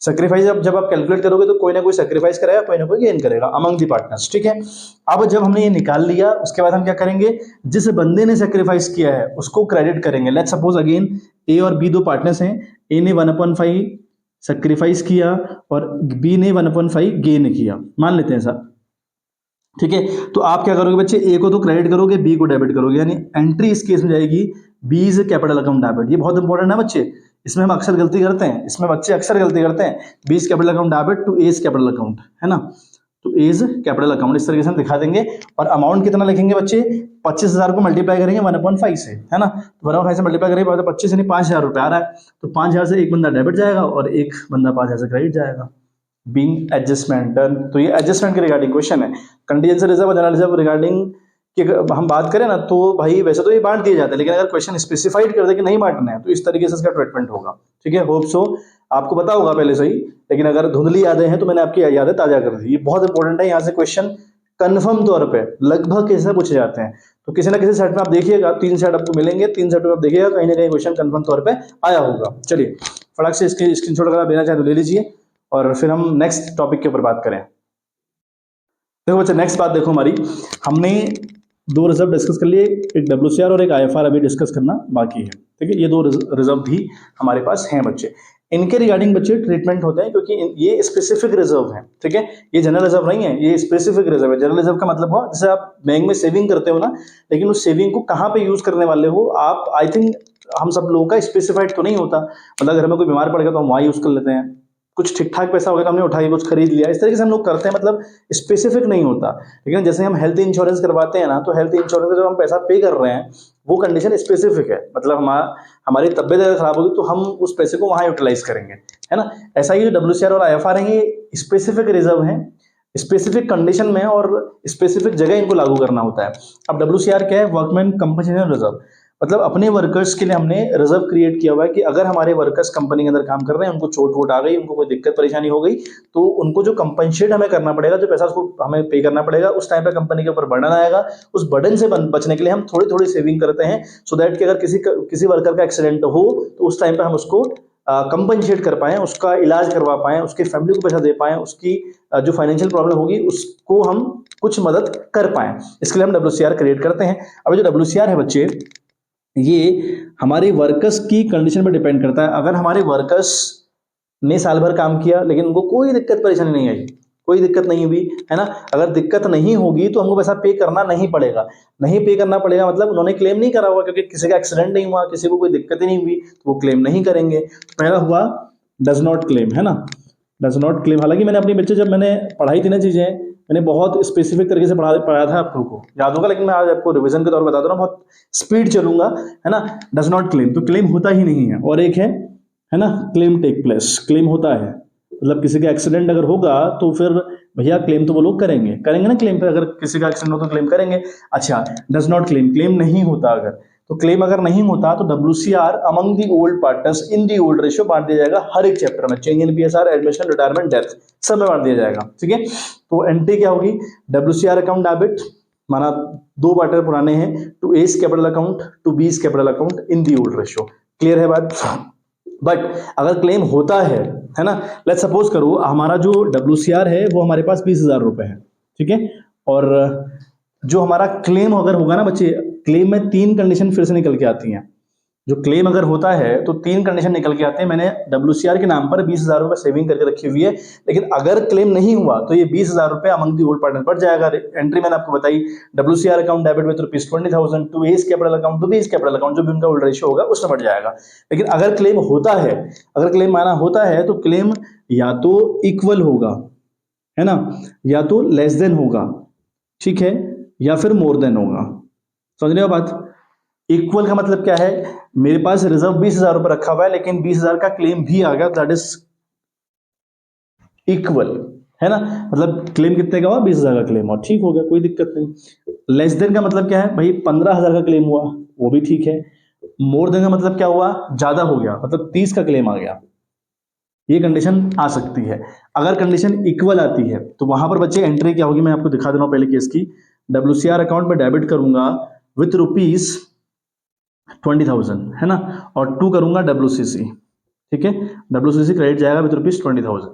सैक्रिफाइस जब आप कैलकुलेट करोगे तो कोई ना कोई सैक्रिफाइस करेगा, कोई ना कोई गेन करेगा अमंग दी पार्टनर्स, ठीक है। अब जब हमने ये निकाल लिया उसके बाद हम क्या करेंगे, जिस बंदे ने सैक्रिफाइस किया है उसको क्रेडिट करेंगे। लेट्स सपोज अगेन ए और बी दो पार्टनर्स हैं, ए ने 1/5 सैक्रिफाइस किया और बी ने 1/5 गेन किया, मान लेते हैं सर, ठीक है। तो आप क्या करोगे बच्चे, ए को तो क्रेडिट करोगे, बी को डेबिट करोगे, यानी एंट्री इस केस में जाएगी B's capital account debit. ये बहुत इंपॉर्टेंट है बच्चे, इसमें हम अक्सर गलती करते हैं, इसमें बच्चे अक्सर गलती करते हैं। B's capital account debit to A's capital account, है ना, तो एज कैपिटल अकाउंट इस तरीके से हम दिखा देंगे। और अमाउंट कितना लिखेंगे बच्चे, 25,000 को मल्टीप्लाई करेंगे 1/5 से, है ना, तो 1/5 से मल्टीप्लाई करेंगे 25 यानी 5,000 रुपये आ रहा है, तो 5,000 से एक बंदा डेबिट जाएगा और एक बंदा 5,000 से क्रेडिट जाएगा। Being adjustment done. तो ये एडजस्टमेंट के रिगार्डिंग क्वेश्चन है। कंटीजेंसी रिजर्व और जनरल रिजर्व रिगार्डिंग कि हम बात करें ना तो भाई वैसे तो ये बांट दिए जाते हैं, लेकिन अगर क्वेश्चन स्पेसिफाइड कर दे कि नहीं बांटना है तो इस तरीके से इसका ट्रीटमेंट होगा, ठीक है। होप सो आपको पता होगा पहले से ही, लेकिन अगर धुंधली यादें हैं तो मैंने आपकी यादें ताजा कर दी। ये बहुत इंपॉर्टेंट है, यहाँ से क्वेश्चन कन्फर्म तौर पे लगभग कैसे पूछे जाते हैं। तो किसी ना किसी सेट में आप देखिएगा, 3 सेट आपको मिलेंगे, 3 सेट में आप देखिएगा कहीं ना कहीं क्वेश्चन कन्फर्म तौर पे आया होगा। चलिए फटाक से इसके स्क्रीनशॉट अगर आप लेना चाहें तो ले लीजिए और फिर हम नेक्स्ट टॉपिक के ऊपर बात करें। देखो बच्चा नेक्स्ट बात देखो हमारी, हमने 2 रिजर्व डिस्कस कर लिए, एक WCR और एक IFR अभी डिस्कस करना बाकी है, ठीक है। ये 2 रिजर्व भी हमारे पास हैं बच्चे, इनके रिगार्डिंग बच्चे ट्रीटमेंट होते हैं क्योंकि ये स्पेसिफिक रिजर्व है, ठीक है। ये जनरल रिजर्व नहीं है, ये स्पेसिफिक रिजर्व है। जनरल रिजर्व का मतलब हो जैसे आप बैंक में सेविंग करते हो ना, लेकिन उस सेविंग को कहाँ पे यूज करने वाले हो आप, आई थिंक हम सब लोगों का स्पेसिफाइड तो नहीं होता, मतलब घर में कोई बीमार पड़ गया तो हम वहाँ यूज़ कर लेते हैं, कुछ ठीक ठाक पैसा हो गया तो हमने उठा के कुछ खरीद लिया, इस तरीके से हम लोग करते हैं, मतलब स्पेसिफिक नहीं होता। लेकिन जैसे हम हेल्थ इंश्योरेंस करवाते हैं ना, तो हेल्थ इंश्योरेंस का जब हम पैसा पे कर रहे हैं वो कंडीशन स्पेसिफिक है, मतलब हमारी तबियत अगर खराब होगी तो हम उस पैसे को वहाँ यूटिलाइज करेंगे, है ना। ऐसा ही WCR और IFR है, ये स्पेसिफिक रिजर्व है, स्पेसिफिक कंडीशन में और स्पेसिफिक जगह इनको लागू करना होता है। अब WCR क्या है? वर्कमैन कंपनसेशन रिजर्व, मतलब अपने वर्कर्स के लिए हमने रिजर्व क्रिएट किया हुआ है कि अगर हमारे वर्कर्स कंपनी के अंदर काम कर रहे हैं, उनको चोट वोट आ गई, उनको कोई दिक्कत परेशानी हो गई, तो उनको जो कंपनसेट हमें करना पड़ेगा, जो पैसा उसको हमें पे करना पड़ेगा, उस टाइम पे कंपनी के ऊपर बर्डन आएगा। उस बर्डन से बचने के लिए हम थोड़ी थोड़ी सेविंग करते हैं, सो दैट कि अगर किसी वर्कर का एक्सीडेंट हो तो उस टाइम पे हम उसको कंपनसेट कर पाएं, उसका इलाज करवा पाएं, उसके फैमिली को पैसा दे पाएं, उसकी जो फाइनेंशियल प्रॉब्लम होगी उसको हम कुछ मदद कर पाएं, इसके लिए हम WCR क्रिएट करते हैं। अब जो WCR है बच्चे, ये हमारे वर्कर्स की कंडीशन पर डिपेंड करता है। अगर हमारे वर्कर्स ने साल भर काम किया लेकिन उनको कोई दिक्कत परेशानी नहीं आई, कोई दिक्कत नहीं हुई, है ना, अगर दिक्कत नहीं होगी तो हमको पैसा पे करना नहीं पड़ेगा। नहीं पे करना पड़ेगा मतलब उन्होंने क्लेम नहीं करा हुआ, क्योंकि किसी का एक्सीडेंट नहीं हुआ, किसी को कोई दिक्कत ही नहीं हुई, तो वो क्लेम नहीं करेंगे। तो पहला हुआ डज नॉट क्लेम, है ना, डज नॉट क्लेम। हालांकि मैंने अपने बच्चे जब मैंने पढ़ाई थी ना चीजें, मैंने बहुत स्पेसिफिक तरीके से पढ़ाया था, आप लोगों को याद होगा, लेकिन मैं आज आपको रिवीजन के तौर पर बता दूं ना, बहुत स्पीड चलूंगा, है ना। डज नॉट क्लेम, तो क्लेम होता ही नहीं है। और एक है ना, क्लेम टेक प्लेस, क्लेम होता है, मतलब किसी का एक्सीडेंट अगर होगा तो फिर भैया क्लेम तो वो लोग करेंगे करेंगे ना, क्लेम पे अगर किसी का एक्सीडेंट हो तो क्लेम करेंगे। अच्छा, डज नॉट क्लेम, क्लेम नहीं होता अगर, तो क्लेम अगर नहीं होता तो WCR among the old partners in the old ratio बांट दिया जाएगा हर एक चैप्टर में, change in PSR, admission, retirement, death, सब में बांट दिया जाएगा, ठीक है। तो एंट्री क्या होगी? WCR अकाउंट डेबिट, माना दो पार्टनर पुराने हैं, to A's capital account, to B's capital account in the old ratio. Clear है बात? बट अगर क्लेम होता है ना, लेट्स सपोज करो हमारा जो WCR है वो हमारे पास 20,000 रुपए है, ठीक है, और जो हमारा क्लेम अगर होगा ना बच्चे, क्लेम में तीन कंडीशन फिर से निकल के आती हैं। जो क्लेम अगर होता है तो तीन कंडीशन निकल के आते हैं। मैंने WCR के नाम पर 20,000 रुपए सेविंग करके रखी हुई है, लेकिन अगर क्लेम नहीं हुआ तो ये 20,000 रुपए अमंग दी ओल्ड पार्टनर बढ़ जाएगा। एंट्री मैंने आपको बताई, WCR account debit with ₹20,000 to A's capital account, to B's capital account, जो भी उनका ओल्ड रेशियो होगा उसमें बढ़ जाएगा। लेकिन अगर क्लेम होता है, अगर क्लेम माना होता है, तो क्लेम या तो इक्वल होगा, है ना, या तो लेस देन होगा, ठीक है, या फिर मोर देन होगा। समझ रहे हो बात? इक्वल का मतलब क्या है? मेरे पास रिजर्व 20,000 रुपए रखा हुआ है, लेकिन 20,000 का क्लेम भी आ गया, दैट इज इक्वल, है ना, मतलब क्लेम कितने का हुआ? 20,000 का क्लेम, और ठीक हो गया, कोई दिक्कत नहीं। लेस देन का मतलब क्या है भाई? 15,000 का क्लेम हुआ, वो भी ठीक है। मोर देन का मतलब क्या हुआ? ज्यादा हो गया, मतलब 30 का क्लेम आ गया। ये कंडीशन आ सकती है। अगर कंडीशन इक्वल आती है तो वहां पर बच्चे एंट्री क्या होगी, मैं आपको दिखा दे रहा हूं पहले केस की। WCR अकाउंट में डेबिट करूंगा विथ ₹20,000, है ना, और टू करूंगा WCC, ठीक है, WCC क्रेडिट जाएगा विथ ₹20,000।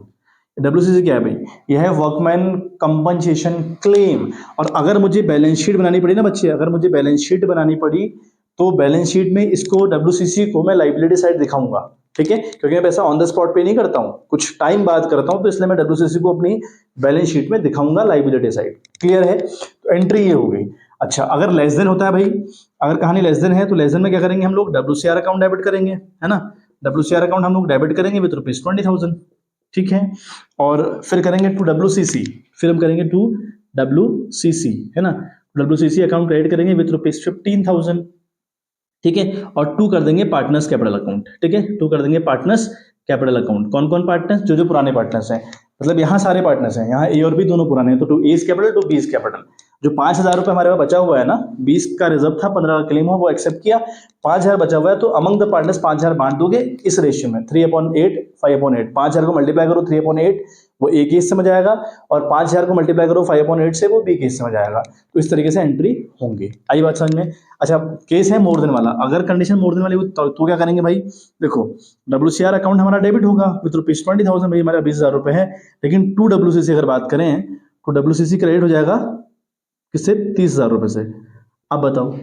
WCC क्या है भाई? यह है वर्कमैन कंपनसेशन क्लेम। और अगर मुझे बैलेंस शीट बनानी पड़ी ना बच्चे, अगर मुझे बैलेंस शीट बनानी पड़ी तो बैलेंस शीट में इसको WCC को मैं लाइबिलिटी साइड दिखाऊंगा, ठीक है, क्योंकि मैं पैसा ऑन द स्पॉट पे नहीं करता हूं, कुछ टाइम बाद करता हूं, तो इसलिए मैं WCC को अपनी बैलेंस शीट में दिखाऊंगा लाइबिलिटी साइड। क्लियर है? तो एंट्री ये हो गई। अच्छा, अगर लेस देन होता है भाई, अगर कहानी लेस देन है तो लेस देन में क्या करेंगे हम लोग? WCR अकाउंट डेबिट करेंगे, है ना, WCR अकाउंट हम लोग डेबिट करेंगे विद ₹20,000, ठीक है, और फिर करेंगे टू WCC, फिर हम करेंगे टू WCC, है ना, WCC अकाउंट क्रेडिट करेंगे विद ₹15,000, ठीक है, और टू कर देंगे पार्टनर्स कैपिटल अकाउंट, ठीक है, टू कर देंगे पार्टनर्स कैपिटल अकाउंट। कौन कौन पार्टनर्स? जो जो पुराने पार्टनर्स हैं, मतलब यहाँ सारे पार्टनर्स हैं, यहाँ ए और बी दोनों पुराने हैं, तो to A's capital, to B's capital. जो 5,000 रुपए हमारे पास बचा हुआ है ना, 20 का रिजर्व था, 15 का क्लेम हुआ, वो एक्सेप्ट किया, 5,000 बचा हुआ है, तो अमंग द पार्टनर्स 5,000 बांट दोगे इस रेशियो में, 3/8, 5/8। 5,000 को मल्टीप्लाई करो 3/8, वो ए के हिस्से में जाएगा, और 5,000 को मल्टीप्लाई करो 5/8 से, वो बी के हिस्से में जाएगा। तो इस तरीके से एंट्री होंगी। आई बात समझ में? अच्छा, केस है मोर देन वाला। अगर कंडीशन मोर देन वाली हुई तो क्या करेंगे भाई? देखो, WCR अकाउंट हमारा डेबिट होगा विथ ₹20,000, भाई हमारा 20,000 रुपए है, लेकिन टू WCC अगर बात करें तो WCC क्रेडिट हो जाएगा किससे? 30,000 रुपए से। अब बताओ,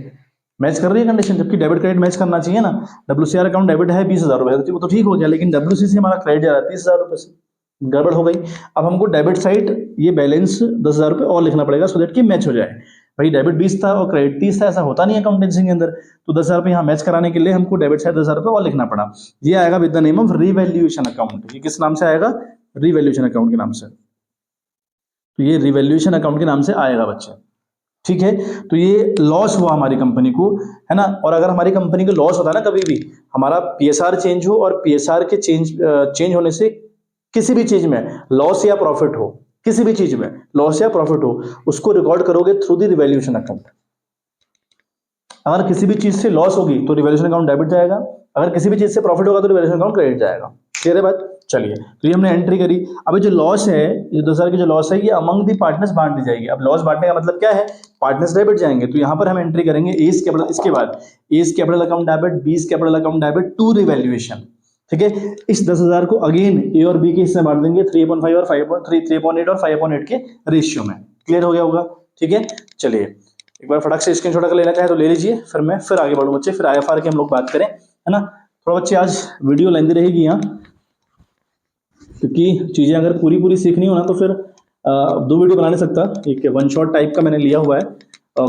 मैच कर रही है कंडीशन? जबकि डेबिट क्रेडिट मैच करना चाहिए ना। WCR अकाउंट डेबिट है 20,000 रुपए, वो तो ठीक हो गया, लेकिन WCC हमारा क्रेडिट जा रहा है 30,000 रुपए से, गड़बड़ हो गई। अब हमको डेबिट साइड ये बैलेंस 10,000 रुपए और लिखना पड़ेगा, सो दैट कि मैच हो जाए। भाई डेबिट 20 था और क्रेडिट 30 था, ऐसा होता नहीं है अकाउंटेंसी के अंदर। तो 10,000 रुपये यहाँ मैच कराने के लिए हमको डेबिट साइड 10,000 रुपये और लिखना पड़ा। ये आएगा with the name of revaluation account. ये किस नाम से आएगा? रिवैल्यूएशन अकाउंट के नाम से। तो ये रिवैल्यूएशन अकाउंट के नाम से आएगा बच्चे, ठीक है। तो ये लॉस हुआ हमारी कंपनी को, है ना। और अगर हमारी कंपनी को लॉस होता है ना, कभी भी हमारा पीएसआर चेंज हो और पीएसआर के चेंज होने से किसी भी चीज में लॉस या प्रॉफिट हो, किसी भी चीज में लॉस या प्रॉफिट हो, उसको रिकॉर्ड करोगे थ्रू द रिवैल्यूएशन अकाउंट। अगर किसी भी चीज से लॉस होगी तो रिवैल्यूएशन अकाउंट डेबिट जाएगा, अगर किसी भी चीज से प्रॉफिट होगा तो रिवैल्यूएशन अकाउंट क्रेडिट जाएगा। क्लियर है बात? चलिए, तो ये हमने एंट्री करी। अब जो लॉस है, ये 10,000 की जो लॉस है, ये अमंग दी पार्टनर्स बांट दी जाएगी। अब लॉस बांटने का मतलब क्या है? पार्टनर्स डेबिट जाएंगे। तो यहाँ पर हम एंट्री करेंगे एज कैपिटल, इसके बाद A's capital account debit, B's capital account debit to revaluation, ठीक है। इस 10,000 को अगेन ए और बी के हिस्से बांट देंगे 3.5 और 5.3, 3.8 और 5.8 के रेशियो में। क्लियर हो गया होगा? ठीक है। चलिए, एक बार फटाक से स्क्रीनशॉट अगर लेना चाहे तो ले लीजिए, फिर मैं फिर आगे बढ़ूँ बच्चे, फिर आईएफआर की हम लोग बात करें, है ना। थोड़ा बच्चे आज वीडियो लेंदी रहेगी यहाँ, क्योंकि चीज़ें अगर पूरी सीखनी हो ना तो फिर 2 वीडियो बना नहीं सकता, एक वन शॉट टाइप का मैंने लिया हुआ है।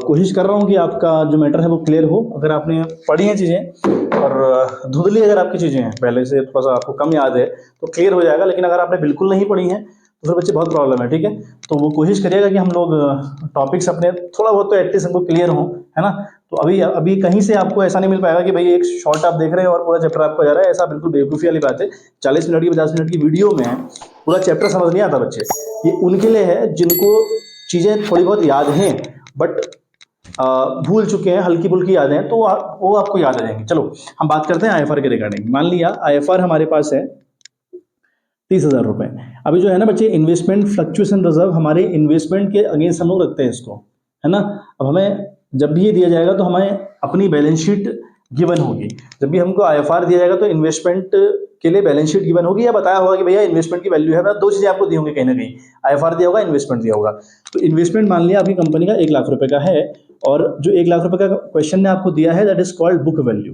कोशिश कर रहा हूँ कि आपका जो मैटर है वो क्लियर हो। अगर आपने पढ़ी हैं चीज़ें और धुंधली अगर आपकी चीज़ें हैं, पहले से थोड़ा सा आपको कम याद है तो क्लियर हो जाएगा, लेकिन अगर आपने बिल्कुल नहीं पढ़ी हैं तो फिर बच्चे बहुत प्रॉब्लम है, ठीक है। तो वो कोशिश करिएगा कि हम लोग टॉपिक्स अपने थोड़ा बहुत तो एटलीस्ट हमको क्लियर हो, है ना। तो अभी कहीं से आपको ऐसा नहीं मिल पाएगा कि भाई एक शॉर्ट आप देख रहे हैं और पूरा चैप्टर आपको जा रहा है, ऐसा बिल्कुल बेवकूफ़ी वाली बात है। 40 मिनट की 50 मिनट की वीडियो में पूरा चैप्टर समझ नहीं आता बच्चे। ये उनके लिए है जिनको चीज़ें थोड़ी बहुत याद हैं बट भूल चुके हैं, हल्की फुल्की यादें हैं, तो वो आपको याद आ जाएंगे। चलो हम बात करते हैं आईएफआर के रिगार्डिंग। मान लिया आईएफआर हमारे पास है 30,000 रुपए। अभी जो है ना बच्चे, इन्वेस्टमेंट फ्लक्चुएशन रिजर्व हमारे इन्वेस्टमेंट के अगेंस्ट हम लोग रखते हैं इसको, है ना। अब हमें जब भी ये दिया जाएगा तो हमें अपनी बैलेंस शीट गिवन होगी। जब भी हमको आईएफआर दिया जाएगा तो इन्वेस्टमेंट के लिए बैलेंस शीट गिवन होगी, या बताया होगा कि भैया इन्वेस्टमेंट की वैल्यू है, 2 चीजें आपको दी होंगी कहीं ना कहीं, आईएफआर दिया होगा, इन्वेस्टमेंट दिया होगा। तो इन्वेस्टमेंट मान लिया आपकी कंपनी का 1 लाख रुपए का है, और जो 1 लाख रुपए का क्वेश्चन ने आपको दिया है that is called book value.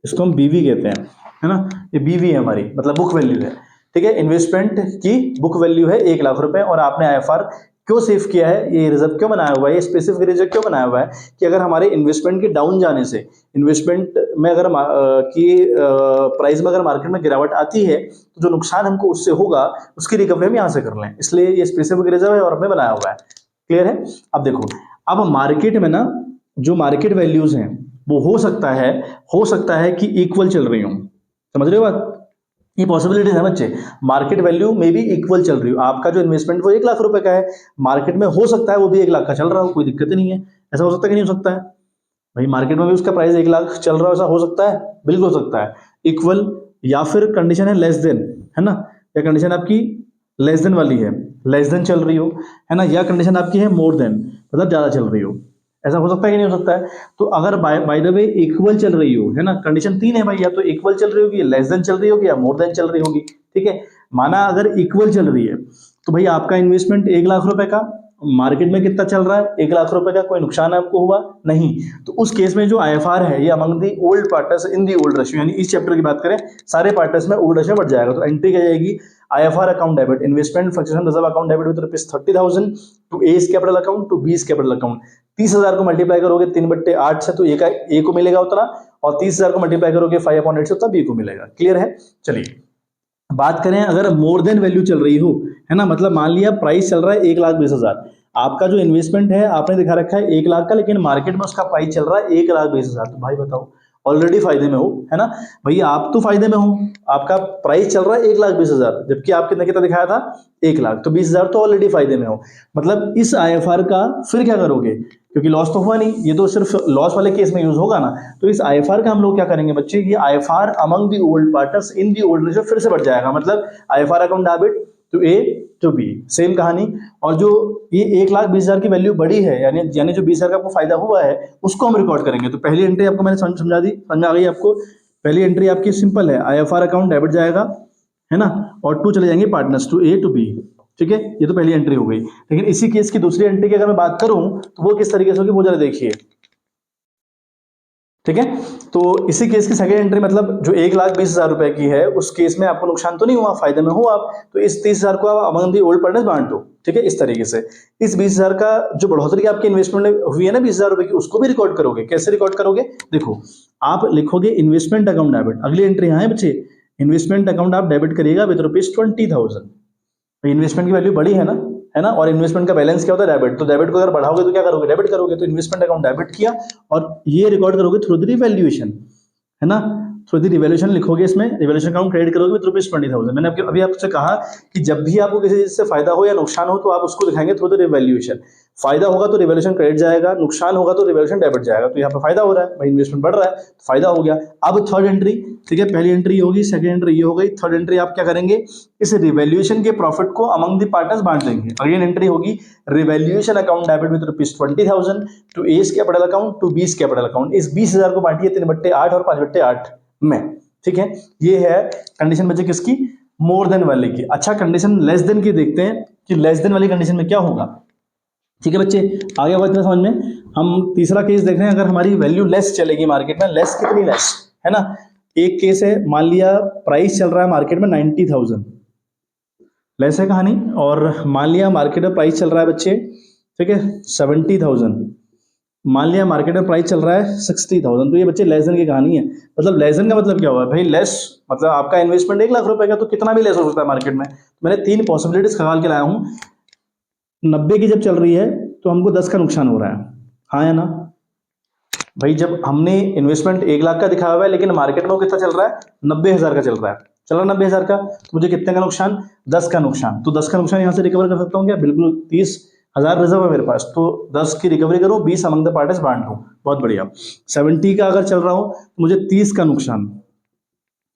इसको हम बीवी कहते हैं, है ना। ये बीवी है हमारी, मतलब बुक वैल्यू है, ठीक है। इन्वेस्टमेंट की बुक वैल्यू है 1 लाख रुपए, और आपने आईएफआर क्यों सेव किया है, ये रिजर्व क्यों बनाया हुआ है, ये स्पेसिफिक रिजर्व क्यों बनाया हुआ है कि अगर हमारे इन्वेस्टमेंट के डाउन जाने से, इन्वेस्टमेंट में अगर प्राइस में अगर मार्केट में गिरावट आती है तो जो नुकसान हमको उससे होगा उसकी रिकवरी हम यहाँ से कर लें, इसलिए ये स्पेसिफिक रिजर्व है और हमने बनाया हुआ है। क्लियर है? अब देखो, अब मार्केट में ना जो मार्केट वैल्यूज हैं वो हो सकता है कि इक्वल चल रही हूँ, समझ रहे हो बात? ये पॉसिबिलिटीज है बच्चे, मार्केट वैल्यू में भी इक्वल चल रही हो। आपका जो इन्वेस्टमेंट वो 1 लाख रुपए का है, मार्केट में हो सकता है वो भी 1 लाख का चल रहा हो, कोई दिक्कत ही नहीं है। ऐसा हो सकता है कि नहीं हो सकता है भाई? मार्केट में भी उसका प्राइस 1 लाख चल रहा हो, ऐसा हो सकता है? बिल्कुल हो सकता है। इक्वल, या फिर कंडीशन है लेस देन, है ना, या कंडीशन आपकी लेस देन वाली है, लेस देन चल रही हो, है ना, या कंडीशन आपकी है मोर देन, मतलब ज्यादा चल रही हो। ऐसा हो सकता है कि नहीं हो सकता है? तो अगर बाय द वे इक्वल चल रही हो, है ना, कंडीशन 3 है भाई, या तो इक्वल चल रही होगी, लेस देन चल रही होगी, या मोर देन चल रही होगी, ठीक है। माना अगर इक्वल चल रही है तो भाई आपका इन्वेस्टमेंट 1 लाख रुपए का, मार्केट में कितना चल रहा है, 1 लाख रुपए का, कोई नुकसान आपको हुआ नहीं। तो उस केस में जो आईएफआर है ये among the old partners in the old ratio, यानी इस चैप्टर की बात करें सारे पार्टनर्स में ओल्ड रेशियो बढ़ जाएगा। तो एंट्री क्या जाएगी, IFR account debit, investment fluctuation reserve account debit with ₹30,000 to A's capital account to B's capital account. 30,000 को मल्टीप्लाई करोगे 3/8 से तो ए को मिलेगा उतना, और 30,000 को मल्टीप्लाई करोगे 5/8 से उतना बी को मिलेगा। क्लियर है? चलिए बात करें अगर मोर देन वैल्यू चल रही हो, है ना, मतलब मान लिया प्राइस चल रहा है 1,20,000, आपका जो इन्वेस्टमेंट है आपने दिखा रखा है 1 लाख का, लेकिन मार्केट में उसका प्राइस चल रहा है 1,20,000, तो भाई बताओ ऑलरेडी फायदे में हो, है ना। भैया आप तो फायदे में हो, आपका प्राइस चल रहा है 1,20,000, जबकि आपके कितना दिखाया था 1 लाख, तो 20,000 तो ऑलरेडी फायदे में हो। मतलब इस आईएफआर का फिर क्या करोगे, क्योंकि लॉस तो हुआ नहीं, ये तो सिर्फ लॉस वाले केस में यूज होगा ना। तो इस आईएफआर का हम लोग क्या करेंगे बच्चे, ये IFR among the old partners in the old ratio फिर से बढ़ जाएगा, मतलब IFR account debit to A to B, same कहानी। और जो ये 1,20,000 की वैल्यू बढ़ी है, यानी जो 20,000 का आपको फायदा हुआ है उसको हम रिकॉर्ड करेंगे। तो पहली एंट्री आपको मैंने समझा दी, समझ आ गई आपको? पहली एंट्री आपकी सिंपल है, आईएफआर अकाउंट डेबिट जाएगा, है ना, और 2 चले जाएंगे partners to A to B, ठीक है। ये तो पहली एंट्री हो गई। लेकिन इसी केस की दूसरी एंट्री की अगर मैं बात करूं तो वो किस तरीके से होगी वो जरा देखिए। ठीक है। तो इसी केस की सेकंड एंट्री मतलब जो 1,20,000 रुपए की है उस केस में आपको नुकसान तो नहीं हुआ, फायदे में हो आप, तो इस 30,000 को आप अमंग दी ओल्ड पार्टनर्स बांट दो। ठीक है, इस तरीके से इस 20,000 का जो बढ़ोतरी आपकी इन्वेस्टमेंट में हुई है ना 20,000 रुपए की, उसको भी रिकॉर्ड करोगे। कैसे रिकॉर्ड करोगे? देखो, आप लिखोगे इन्वेस्टमेंट अकाउंट डेबिट, अगली एंट्री यहाँ है बच्चे, इन्वेस्टमेंट अकाउंट आप डेबिट करिएगा विद ₹20,000। इन्वेस्टमेंट की वैल्यू बड़ी है ना, और इन्वेस्टमेंट का बैलेंस क्या होता है? डेबिट। तो डेबिट को अगर बढ़ाओगे तो क्या करोगे? डेबिट करोगे। तो इन्वेस्टमेंट अकाउंट डेबिट किया और ये रिकॉर्ड करोगे थ्रू द रिवैल्यूएशन, है ना, थ्रू द रिवैल्यूएशन लिखोगे, इसमें रिवैल्यूएशन अकाउंट क्रेडिट करोगे विद ₹20,000। मैंने अभी आपसे कहा कि जब भी आपको किसी चीज से फायदा हो या नुकसान हो तो आप उसको दिखाएंगे थ्रू द रिवैल्यूएशन। फायदा होगा तो रिवैल्यूएशन क्रेडिट जाएगा, नुकसान होगा तो रिवैल्यूएशन डेबिट जाएगा। तो यहाँ पे फायदा हो रहा है भाई, इन्वेस्टमेंट बढ़ रहा है, तो फायदा हो गया। अब थर्ड एंट्री, ठीक है, पहली एंट्री होगी, सेकंड एंट्री ये हो गई, थर्ड एंट्री आप क्या करेंगे? इस रिवैल्यूएशन के प्रॉफिट को अमंग द पार्टनर्स बांट देंगे। अगेन एंट्री होगी revaluation account debit with ₹20,000 to A's capital account to B's capital account. इस 20,000 को बांटिए 3/8 और 5/8 में। ठीक है, ये है कंडीशन बच्चे किसकी? मोर देन वाले की। अच्छा, कंडीशन लेस देन की देखते हैं कि लेस देन वाली कंडीशन में क्या होगा। ठीक है बच्चे, आगे होगा इतना समझ में। हम तीसरा केस देख रहे हैं, अगर हमारी वैल्यू लेस चलेगी मार्केट में, लेस कितनी लेस, है ना। एक केस है, मान लिया प्राइस चल रहा है मार्केट में 90,000, लेस है कहानी, और मान लिया मार्केट में प्राइस चल रहा है बच्चे, ठीक है, 70,000, मान लिया मार्केट में प्राइस चल रहा है 60,000। तो ये बच्चे लेस देन की कहानी है। मतलब लेस देन का मतलब क्या हुआ भाई? लेस मतलब आपका इन्वेस्टमेंट 1,00,000 रुपए का, तो कितना भी लेस हो सकता है मार्केट में। मैंने 3 पॉसिबिलिटीज खगाल के लाया हूं। 90 की जब चल रही है तो हमको 10 का नुकसान हो रहा है, हाँ या ना भाई? जब हमने इन्वेस्टमेंट 1,00,000 का दिखाया हुआ है लेकिन मार्केट में वो कितना चल रहा है? 90,000 का चल रहा है, चल रहा 90,000 का, तो मुझे कितने का नुकसान? 10 का नुकसान। तो 10 का नुकसान यहां से रिकवर कर सकता हूँ क्या? बिल्कुल। 30,000 रिजर्व है मेरे पास, तो 10 की रिकवरी करूँ, 20 अमंग द पार्टनर्स बांट दूं, बहुत बढ़िया। 70 का अगर चल रहा हूं तो मुझे 30 का नुकसान,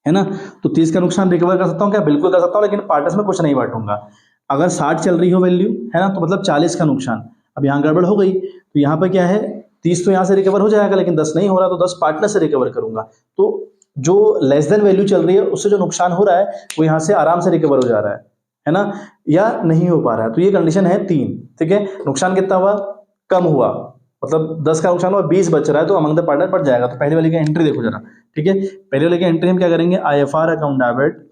है ना, तो 30 का नुकसान रिकवर कर सकता हूँ क्या? बिल्कुल कर सकता हूँ, लेकिन पार्टनर्स में कुछ नहीं बांटूंगा। अगर 60 चल रही हो वैल्यू, है ना, तो मतलब 40 का नुकसान। अब यहाँ गड़बड़ हो गई, तो यहाँ पर क्या है, 30 तो यहाँ से रिकवर हो जाएगा, लेकिन 10 नहीं हो रहा, तो 10 पार्टनर से रिकवर करूंगा। तो जो लेस देन वैल्यू चल रही है उससे जो नुकसान हो रहा है वो यहाँ से आराम से रिकवर हो जा रहा है ना, या नहीं हो पा रहा है। तो ये कंडीशन है 3। ठीक है, नुकसान कितना हुआ? कम हुआ, मतलब 10 का नुकसान हुआ, 20 बच रहा है, तो अमंग द पार्टनर बढ़ जाएगा। तो पहले वाली की एंट्री देखो जरा। ठीक है, पहले वाले की एंट्री हम क्या करेंगे? IFR अकाउंट डेबिट,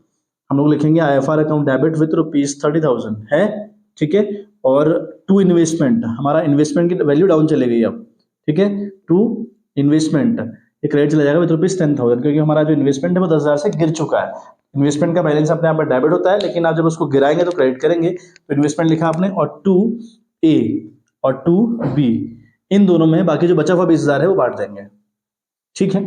हम लोग लिखेंगे IFR अकाउंट डेबिट विथ ₹30,000 है, ठीक है। और टू इन्वेस्टमेंट, हमारा इन्वेस्टमेंट की वैल्यू डाउन चली गई अब, ठीक है, टू इन्वेस्टमेंट एक क्रेडिट चला जाएगा विथ ₹10,000, क्योंकि हमारा जो इन्वेस्टमेंट है वो 10,000 से गिर चुका है। इन्वेस्टमेंट का बैलेंस अपने आप में डेबिट होता है, लेकिन आप जब उसको गिराएंगे तो क्रेडिट करेंगे। तो इन्वेस्टमेंट लिखा आपने, और टू ए और टू बी, इन दोनों में बाकी जो बचा हुआ 20,000 है वो बांट देंगे। ठीक है,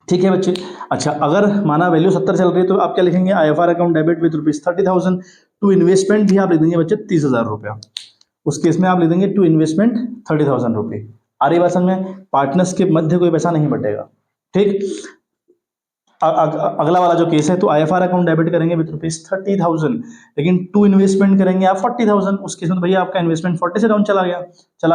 ठीक है बच्चे। अच्छा, अगर माना वैल्यू 70 चल रही है तो आप क्या लिखेंगे? IFR account debit with ₹30,000 to investment भी आप लिख देंगे बच्चे 30,000 रुपया। उस केस में आप लिख देंगे टू इन्वेस्टमेंट 30,000 रुपये। आ रही बात समझ में? पार्टनर्स के मध्य कोई पैसा नहीं बटेगा। ठीक, अगला वाला जो केस है, तो IFR अकाउंट डेबिट करेंगे विद ₹30,000, लेकिन टू इन्वेस्टमेंट करेंगे आप 40,000। उस केस में तो भैया आपका इन्वेस्टमेंट 40 से डाउन चला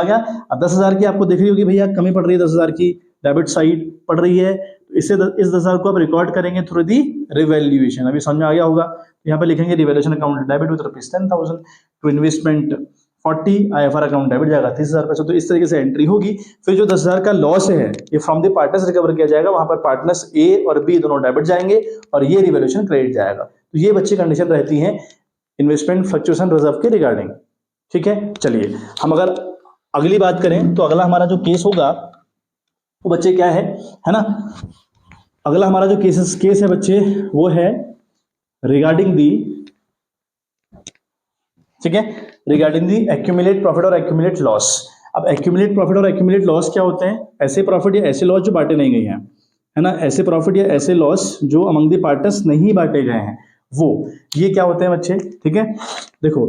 गया। अब 10,000 की आपको दिख रही होगी भैया कमी पड़ रही है, 10,000 की डेबिट साइड पड़ रही है, तो इस 10,000 को आप रिकॉर्ड करेंगे थ्रू दी रिवैल्यूएशन। अभी समझ में आ गया होगा। यहाँ पे लिखेंगे revaluation account debit with ₹10,000 to investment 40, IFR account debit जाएगा 30,000 पैसे। तो इस तरीके से एंट्री होगी। फिर जो 10,000 का लॉस है ये फ्रॉम द पार्टनर्स रिकवर किया जाएगा, वहां पर पार्टनर्स A और B दोनों डेबिट जाएंगे और ये रिवैल्यूएशन क्रेडिट जाएगा। तो ये बच्चे कंडीशन रहती है इन्वेस्टमेंट फ्लक्चुएशन रिजर्व के रिगार्डिंग। ठीक है, चलिए हम अगर अगली बात करें तो अगला हमारा जो केस होगा वो बच्चे क्या है ना, अगला हमारा जो केस है बच्चे वो है रिगार्डिंग दी, ठीक है, रिगार्डिंग दी एक्यूमुलेट प्रॉफिट और एक्यूमुलेट लॉस। अब एक्यूमुलेट प्रॉफिट और एक्यूमुलेट लॉस क्या होते हैं? ऐसे प्रॉफिट या ऐसे लॉस जो बांटे नहीं गए हैं, है ना, ऐसे प्रॉफिट या ऐसे लॉस जो अमंग दी पार्टनर्स नहीं बांटे गए हैं, वो ये क्या होते हैं बच्चे? ठीक है, देखो,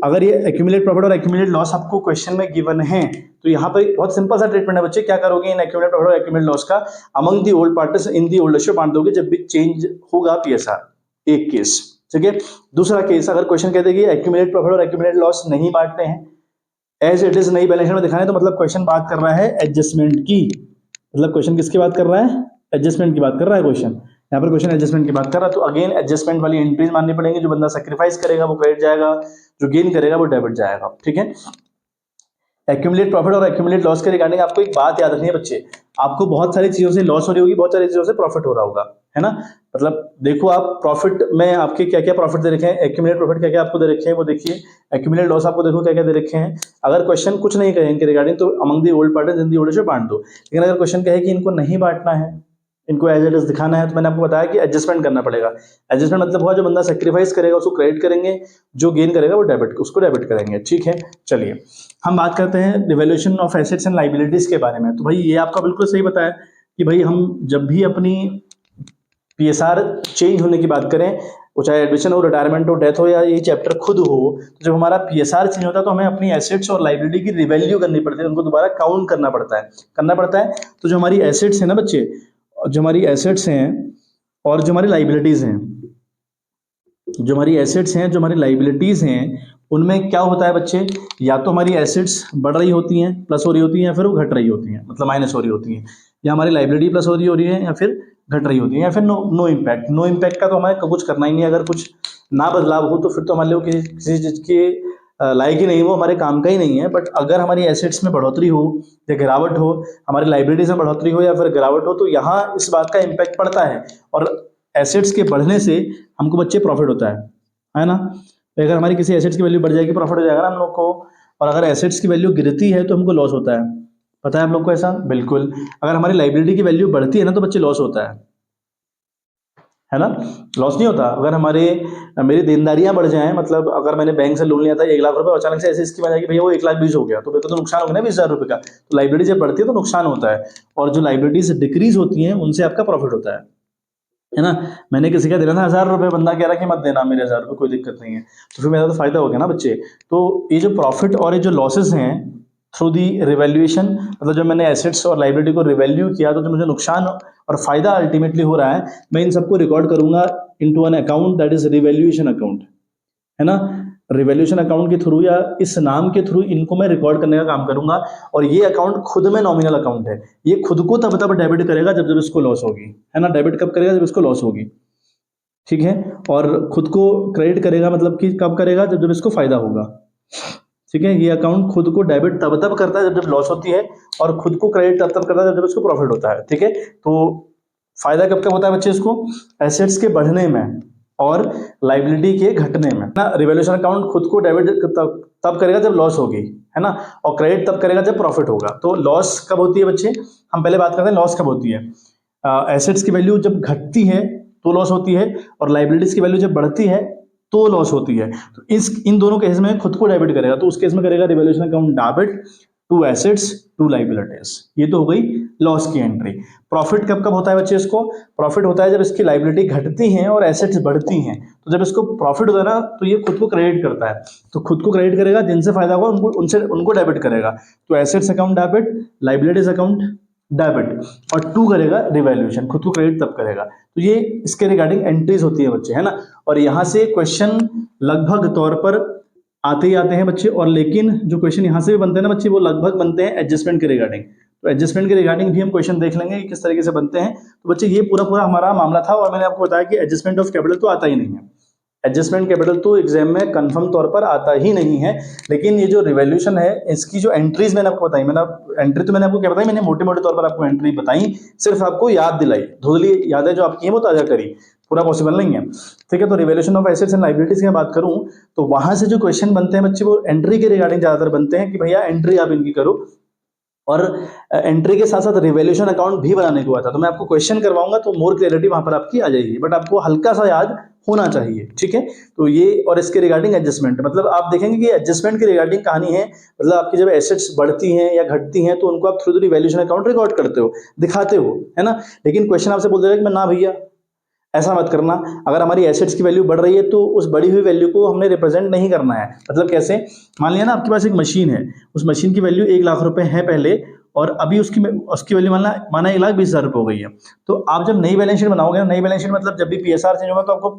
अगर ये एक्यूमुलेट प्रॉफिट और एक्यूमुलेट लॉस आपको क्वेश्चन में गिवन है तो यहाँ पे बहुत सिंपल सा ट्रीटमेंट है बच्चे। क्या करोगे इन एक्यूमुलेट प्रॉफिट और एक्यूमुलेट लॉस का? Among the old partners in the old ratio बांट दोगे जब भी चेंज होगा PSR। एक केस, ठीक है। दूसरा केस, अगर क्वेश्चन कहते हैं कि एक्यूमुलेट प्रॉफिट और एक्यूमुलेट लॉस नहीं बांटते हैं, एज इट इज नई बैलेंस शीट में दिखाने, तो मतलब क्वेश्चन बात कर रहा है एडजस्टमेंट की। मतलब क्वेश्चन किसकी बात कर रहा है? एडजस्टमेंट की बात कर रहा है क्वेश्चन। यहाँ पर क्वेश्चन एडजस्टमेंट की बात कर रहा है, तो अगेन एडजस्टमेंट वाली एंट्रीज माननी पड़ेंगी। जो बंदा सेक्रीफाइस करेगा वो क्रेडिट जाएगा, जो गेन करेगा वो डेबिट जाएगा। ठीक है, एक्यूमुलेट प्रॉफिट और एक्यूमुलेट लॉस के रिगार्डिंग आपको एक बात याद रखनी है बच्चे, आपको बहुत सारी चीजों से लॉस हो रही होगी, बहुत सारी चीजों से प्रॉफिट हो रहा होगा, है ना। मतलब देखो आप प्रॉफिट में आपके क्या क्या प्रॉफिट दे रखे हैं, एक्यूमुलेट प्रॉफिट क्या क्या आपको दे रखे हैं वो देखिए, एक्यूमुलेट लॉस आपको देखो क्या क्या दे रखे हैं। अगर क्वेश्चन कुछ नहीं कहे इनके रिगार्डिंग तो among the old partners in the old बांट दो, लेकिन अगर क्वेश्चन कहे कि इनको नहीं बांटना है, इनको एज इट इज दिखाना है, तो मैंने आपको बताया कि एडजस्टमेंट करना पड़ेगा। एडजस्टमेंट मतलब हुआ जो बंदा सेक्रीफाइस करेगा उसको क्रेडिट करेंगे, जो गेन करेगा वो डेबिट उसको डेबिट करेंगे, ठीक है। चलिए हम बात करते हैं revaluation of assets and liabilities के बारे में। तो भाई ये आपका बिल्कुल सही बताया कि भाई हम जब भी अपनी पीएसआर चेंज होने की बात करें, वो चाहे एडमिशन हो, रिटायरमेंट हो, डेथ हो या ये चैप्टर खुद हो, तो जब हमारा पीएसआर चेंज होता है तो हमें अपनी एसेट्स और लाइबिलिटी की रिवैल्यू करनी पड़ती है, उनको दोबारा काउंट करना पड़ता है। तो जो हमारी एसेट्स है ना बच्चे, जो हमारी एसेट्स हैं और जो हमारी लाइबिलिटीज हैं, जो हमारी एसेट्स हैं जो हमारी लाइबिलिटीज हैं, उनमें क्या होता है बच्चे, या तो हमारी एसेट्स बढ़ रही होती हैं, प्लस हो रही होती हैं, या फिर वो घट रही होती हैं, मतलब माइनस हो रही होती हैं, या हमारी लाइबिलिटी प्लस हो रही है, या फिर घट रही होती है, या फिर नो इम्पैक्ट। नो इम्पैक्ट का तो हमें कुछ करना ही नहीं है, अगर कुछ ना बदलाव हो तो फिर तो हमारे लिए किसी चीज के लायक ही नहीं, वो हमारे काम का ही नहीं है। बट अगर हमारी एसेट्स में बढ़ोतरी हो या गिरावट हो, हमारी लाइबिलिटीज में बढ़ोतरी हो या फिर गिरावट हो, तो यहाँ इस बात का इम्पैक्ट पड़ता है। और एसेट्स के बढ़ने से हमको बच्चे प्रॉफिट होता है ना। तो अगर हमारी किसी एसेट्स की वैल्यू बढ़ जाएगी प्रॉफिट हो जाएगा ना हम लोग को, और अगर एसेट्स की वैल्यू गिरती है तो हमको लॉस होता है। पता है आप लोग को ऐसा? बिल्कुल। अगर हमारी लाइबिलिटी की वैल्यू बढ़ती है ना तो बच्चे लॉस होता है ना, लॉस नहीं होता। अगर मेरी देनदारियां बढ़ जाएं, मतलब अगर मैंने बैंक से लोन लिया था 1 लाख रुपए, अचानक से ऐसे स्कीम आ जाएगी भैया वो 1,20,000 हो गया, तो फिर तो नुकसान हो गया ना 20,000 रुपए का। तो लाइबिलिटी जब बढ़ती है तो नुकसान होता है, और जो लाइबिलिटीज डिक्रीज होती हैं उनसे आपका प्रॉफिट होता है ना। मैंने किसी का देना था 1,000 रुपए, बंदा कह रहा कि मत देना मेरे 1,000 रुपए, कोई दिक्कत नहीं है, तो फिर मेरा तो फायदा हो गया ना बच्चे। तो ये जो प्रॉफिट और ये जो लॉसेस हैं थ्रू दी रिवैल्यूएशन, मतलब जब मैंने एसेट्स और लाइबिलिटी को रिवैल्यू किया तो जो मुझे नुकसान और फायदा अल्टीमेटली हो रहा है, मैं इन सबको रिकॉर्ड करूंगा into an account, that is revaluation account, है ना। रिवैल्यूएशन अकाउंट के थ्रू या इस नाम के थ्रू इनको मैं रिकॉर्ड करने का काम करूंगा। और ये अकाउंट खुद में नॉमिनल अकाउंट है, ये खुद को तब तब डेबिट करेगा जब जब इसको लॉस होगी, है ना। डेबिट कब करेगा? जब इसको लॉस होगी, ठीक है। और खुद को क्रेडिट करेगा, मतलब कि कब करेगा? जब जब इसको फायदा होगा, ठीक है। ये अकाउंट खुद को डेबिट तब तब करता है जब जब लॉस होती है, और खुद को क्रेडिट तब तब करता है जब जब इसको प्रॉफिट होता है, ठीक है। तो फायदा कब कब होता है बच्चे इसको? एसेट्स के बढ़ने में और लाइबिलिटी के घटने में ना। रिवैल्यूएशन अकाउंट खुद को डेबिट तब करेगा जब लॉस होगी, है ना, और क्रेडिट तब करेगा जब प्रॉफिट होगा। तो लॉस कब होती है बच्चे? हम पहले बात करते हैं लॉस कब होती है। एसेट्स की वैल्यू जब घटती है तो लॉस होती है, और लाइबिलिटीज की वैल्यू जब बढ़ती है तो लॉस होती है। तो इन दोनों केस में खुद को डेबिट करेगा, तो उस केस में करेगा revaluation account debit to assets to liabilities. ये तो हो गई लॉस की एंट्री। प्रॉफिट कब कब होता है बच्चे इसको? प्रॉफिट होता है जब इसकी लाइबिलिटी घटती है और एसेट्स बढ़ती हैं। तो जब इसको प्रॉफिट होता है ना तो ये खुद को क्रेडिट करता है, तो खुद को क्रेडिट करेगा, जिनसे फायदा होगा उनको डेबिट करेगा। तो assets account debit, liabilities account debit, और टू करेगा रिवैल्यूएशन, खुद को क्रेडिट तब करेगा। तो ये इसके रिगार्डिंग एंट्रीज होती है बच्चे, है ना। और यहां से क्वेश्चन लगभग तौर पर आते ही आते हैं बच्चे, और लेकिन जो क्वेश्चन यहाँ से भी बनते हैं ना बच्चे, वो लगभग बनते हैं एडजस्टमेंट के रिगार्डिंग। तो एडजस्टमेंट के रिगार्डिंग भी हम क्वेश्चन देख लेंगे कि किस तरीके से बनते हैं। तो बच्चे ये पूरा हमारा मामला था, और मैंने आपको बताया कि एडजस्टमेंट ऑफ कैपिटल तो आता ही नहीं है। एडजस्टमेंट कैपिटल तो एग्जाम में कंफर्म तौर पर आता ही नहीं है, लेकिन ये जो रिवैल्यूएशन है इसकी जो एंट्रीज मैंने आपको बताई, एंट्री तो मैंने आपको क्या बताई, मैंने मोटे मोटे तौर पर आपको एंट्री बताई, सिर्फ आपको याद दिलाई, धुंधली यादें जो आपकी हैं वो ताजा करी, पूरा पॉसिबल नहीं है, ठीक है। तो revaluation of assets and liabilities की बात करूं तो वहां से जो क्वेश्चन बनते हैं बच्चे वो एंट्री के रिगार्डिंग ज्यादातर बनते हैं कि भैया एंट्री आप इनकी करो, और एंट्री के साथ साथ रिवैल्यूएशन अकाउंट भी बनाने को आता है। तो मैं आपको क्वेश्चन करवाऊंगा तो मोर क्लियरिटी वहां पर आपकी आ जाएगी, बट आपको हल्का सा याद होना चाहिए, ठीक है। तो ये और इसके रिगार्डिंग एडजस्टमेंट, मतलब आप देखेंगे कि एडजस्टमेंट की रिगार्डिंग कहानी है, मतलब आपकी जब एसेट्स बढ़ती हैं या घटती हैं तो उनको आप through the revaluation account record करते हो, दिखाते हो, है ना। लेकिन क्वेश्चन आपसे बोल देगा कि मैं ना भैया ऐसा मत करना, अगर हमारी एसेट्स की वैल्यू बढ़ रही है तो उस बढ़ी हुई वैल्यू को हमने रिप्रेजेंट नहीं करना है। मतलब कैसे? मान लिया ना आपके पास एक मशीन है, उस मशीन की वैल्यू 1,00,000 रुपए है पहले, और अभी उसकी वैल्यू माना 1,20,000 रुपए हो गई है। तो आप जब नई बैलेंस शीट बनाओगे ना, नई बैलेंस शीट मतलब जब भी पीएसआर चेंज होगा तो आपको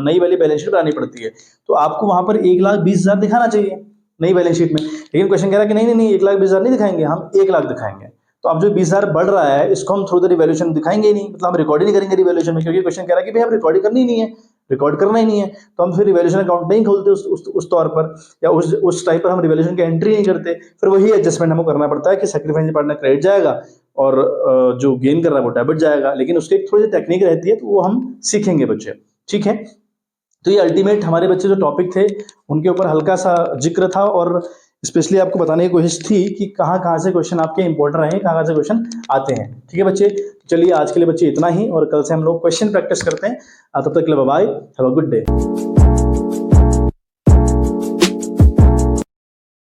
नई वाली बैलेंस शीट बनानी पड़ती है, तो आपको वहां पर 1,20,000 दिखाना चाहिए नई बैलेंस शीट में। लेकिन क्वेश्चन कह रहा है कि नहीं 1,20,000 नहीं दिखाएंगे, हम 1,00,000 दिखाएंगे। तो अब जो 20,000 बढ़ रहा है इसको हम थ्रू द रिवैल्यूएशन दिखाएंगे ही नहीं, मतलब हम रिकॉर्ड ही नहीं करेंगे रिवैल्यूएशन में, क्योंकि क्वेश्चन कह रहा है कि भाई आप रिकॉर्डिंग करनी ही नहीं है, रिकॉर्ड करना ही नहीं है, तो हम फिर रिवैल्यूएशन अकाउंट नहीं खोलते उस तौर पर, या उस टाइप पर हम रिवैल्यूएशन की एंट्री नहीं करते। फिर वही एडजस्टमेंट हमको करना पड़ता है कि सैक्रिफाइसिंग पार्टनर क्रेडिट जाएगा और जो गेन कर रहा है वो डेबिट जाएगा, लेकिन उसकी एक थोड़ी सी टेक्निक रहती है, तो वो हम सीखेंगे बच्चे, ठीक है। तो ये अल्टीमेट हमारे बच्चे जो टॉपिक थे उनके ऊपर हल्का सा जिक्र था, और स्पेशली आपको बताने की कोशिश थी कि कहाँ कहाँ से क्वेश्चन आपके इंपॉर्टेंट रहे, कहाँ कहाँ से क्वेश्चन आते हैं, ठीक है बच्चे। चलिए आज के लिए बच्चे इतना ही, और कल से हम लोग क्वेश्चन प्रैक्टिस करते हैं। तब तक के लिए bye bye, have a good day.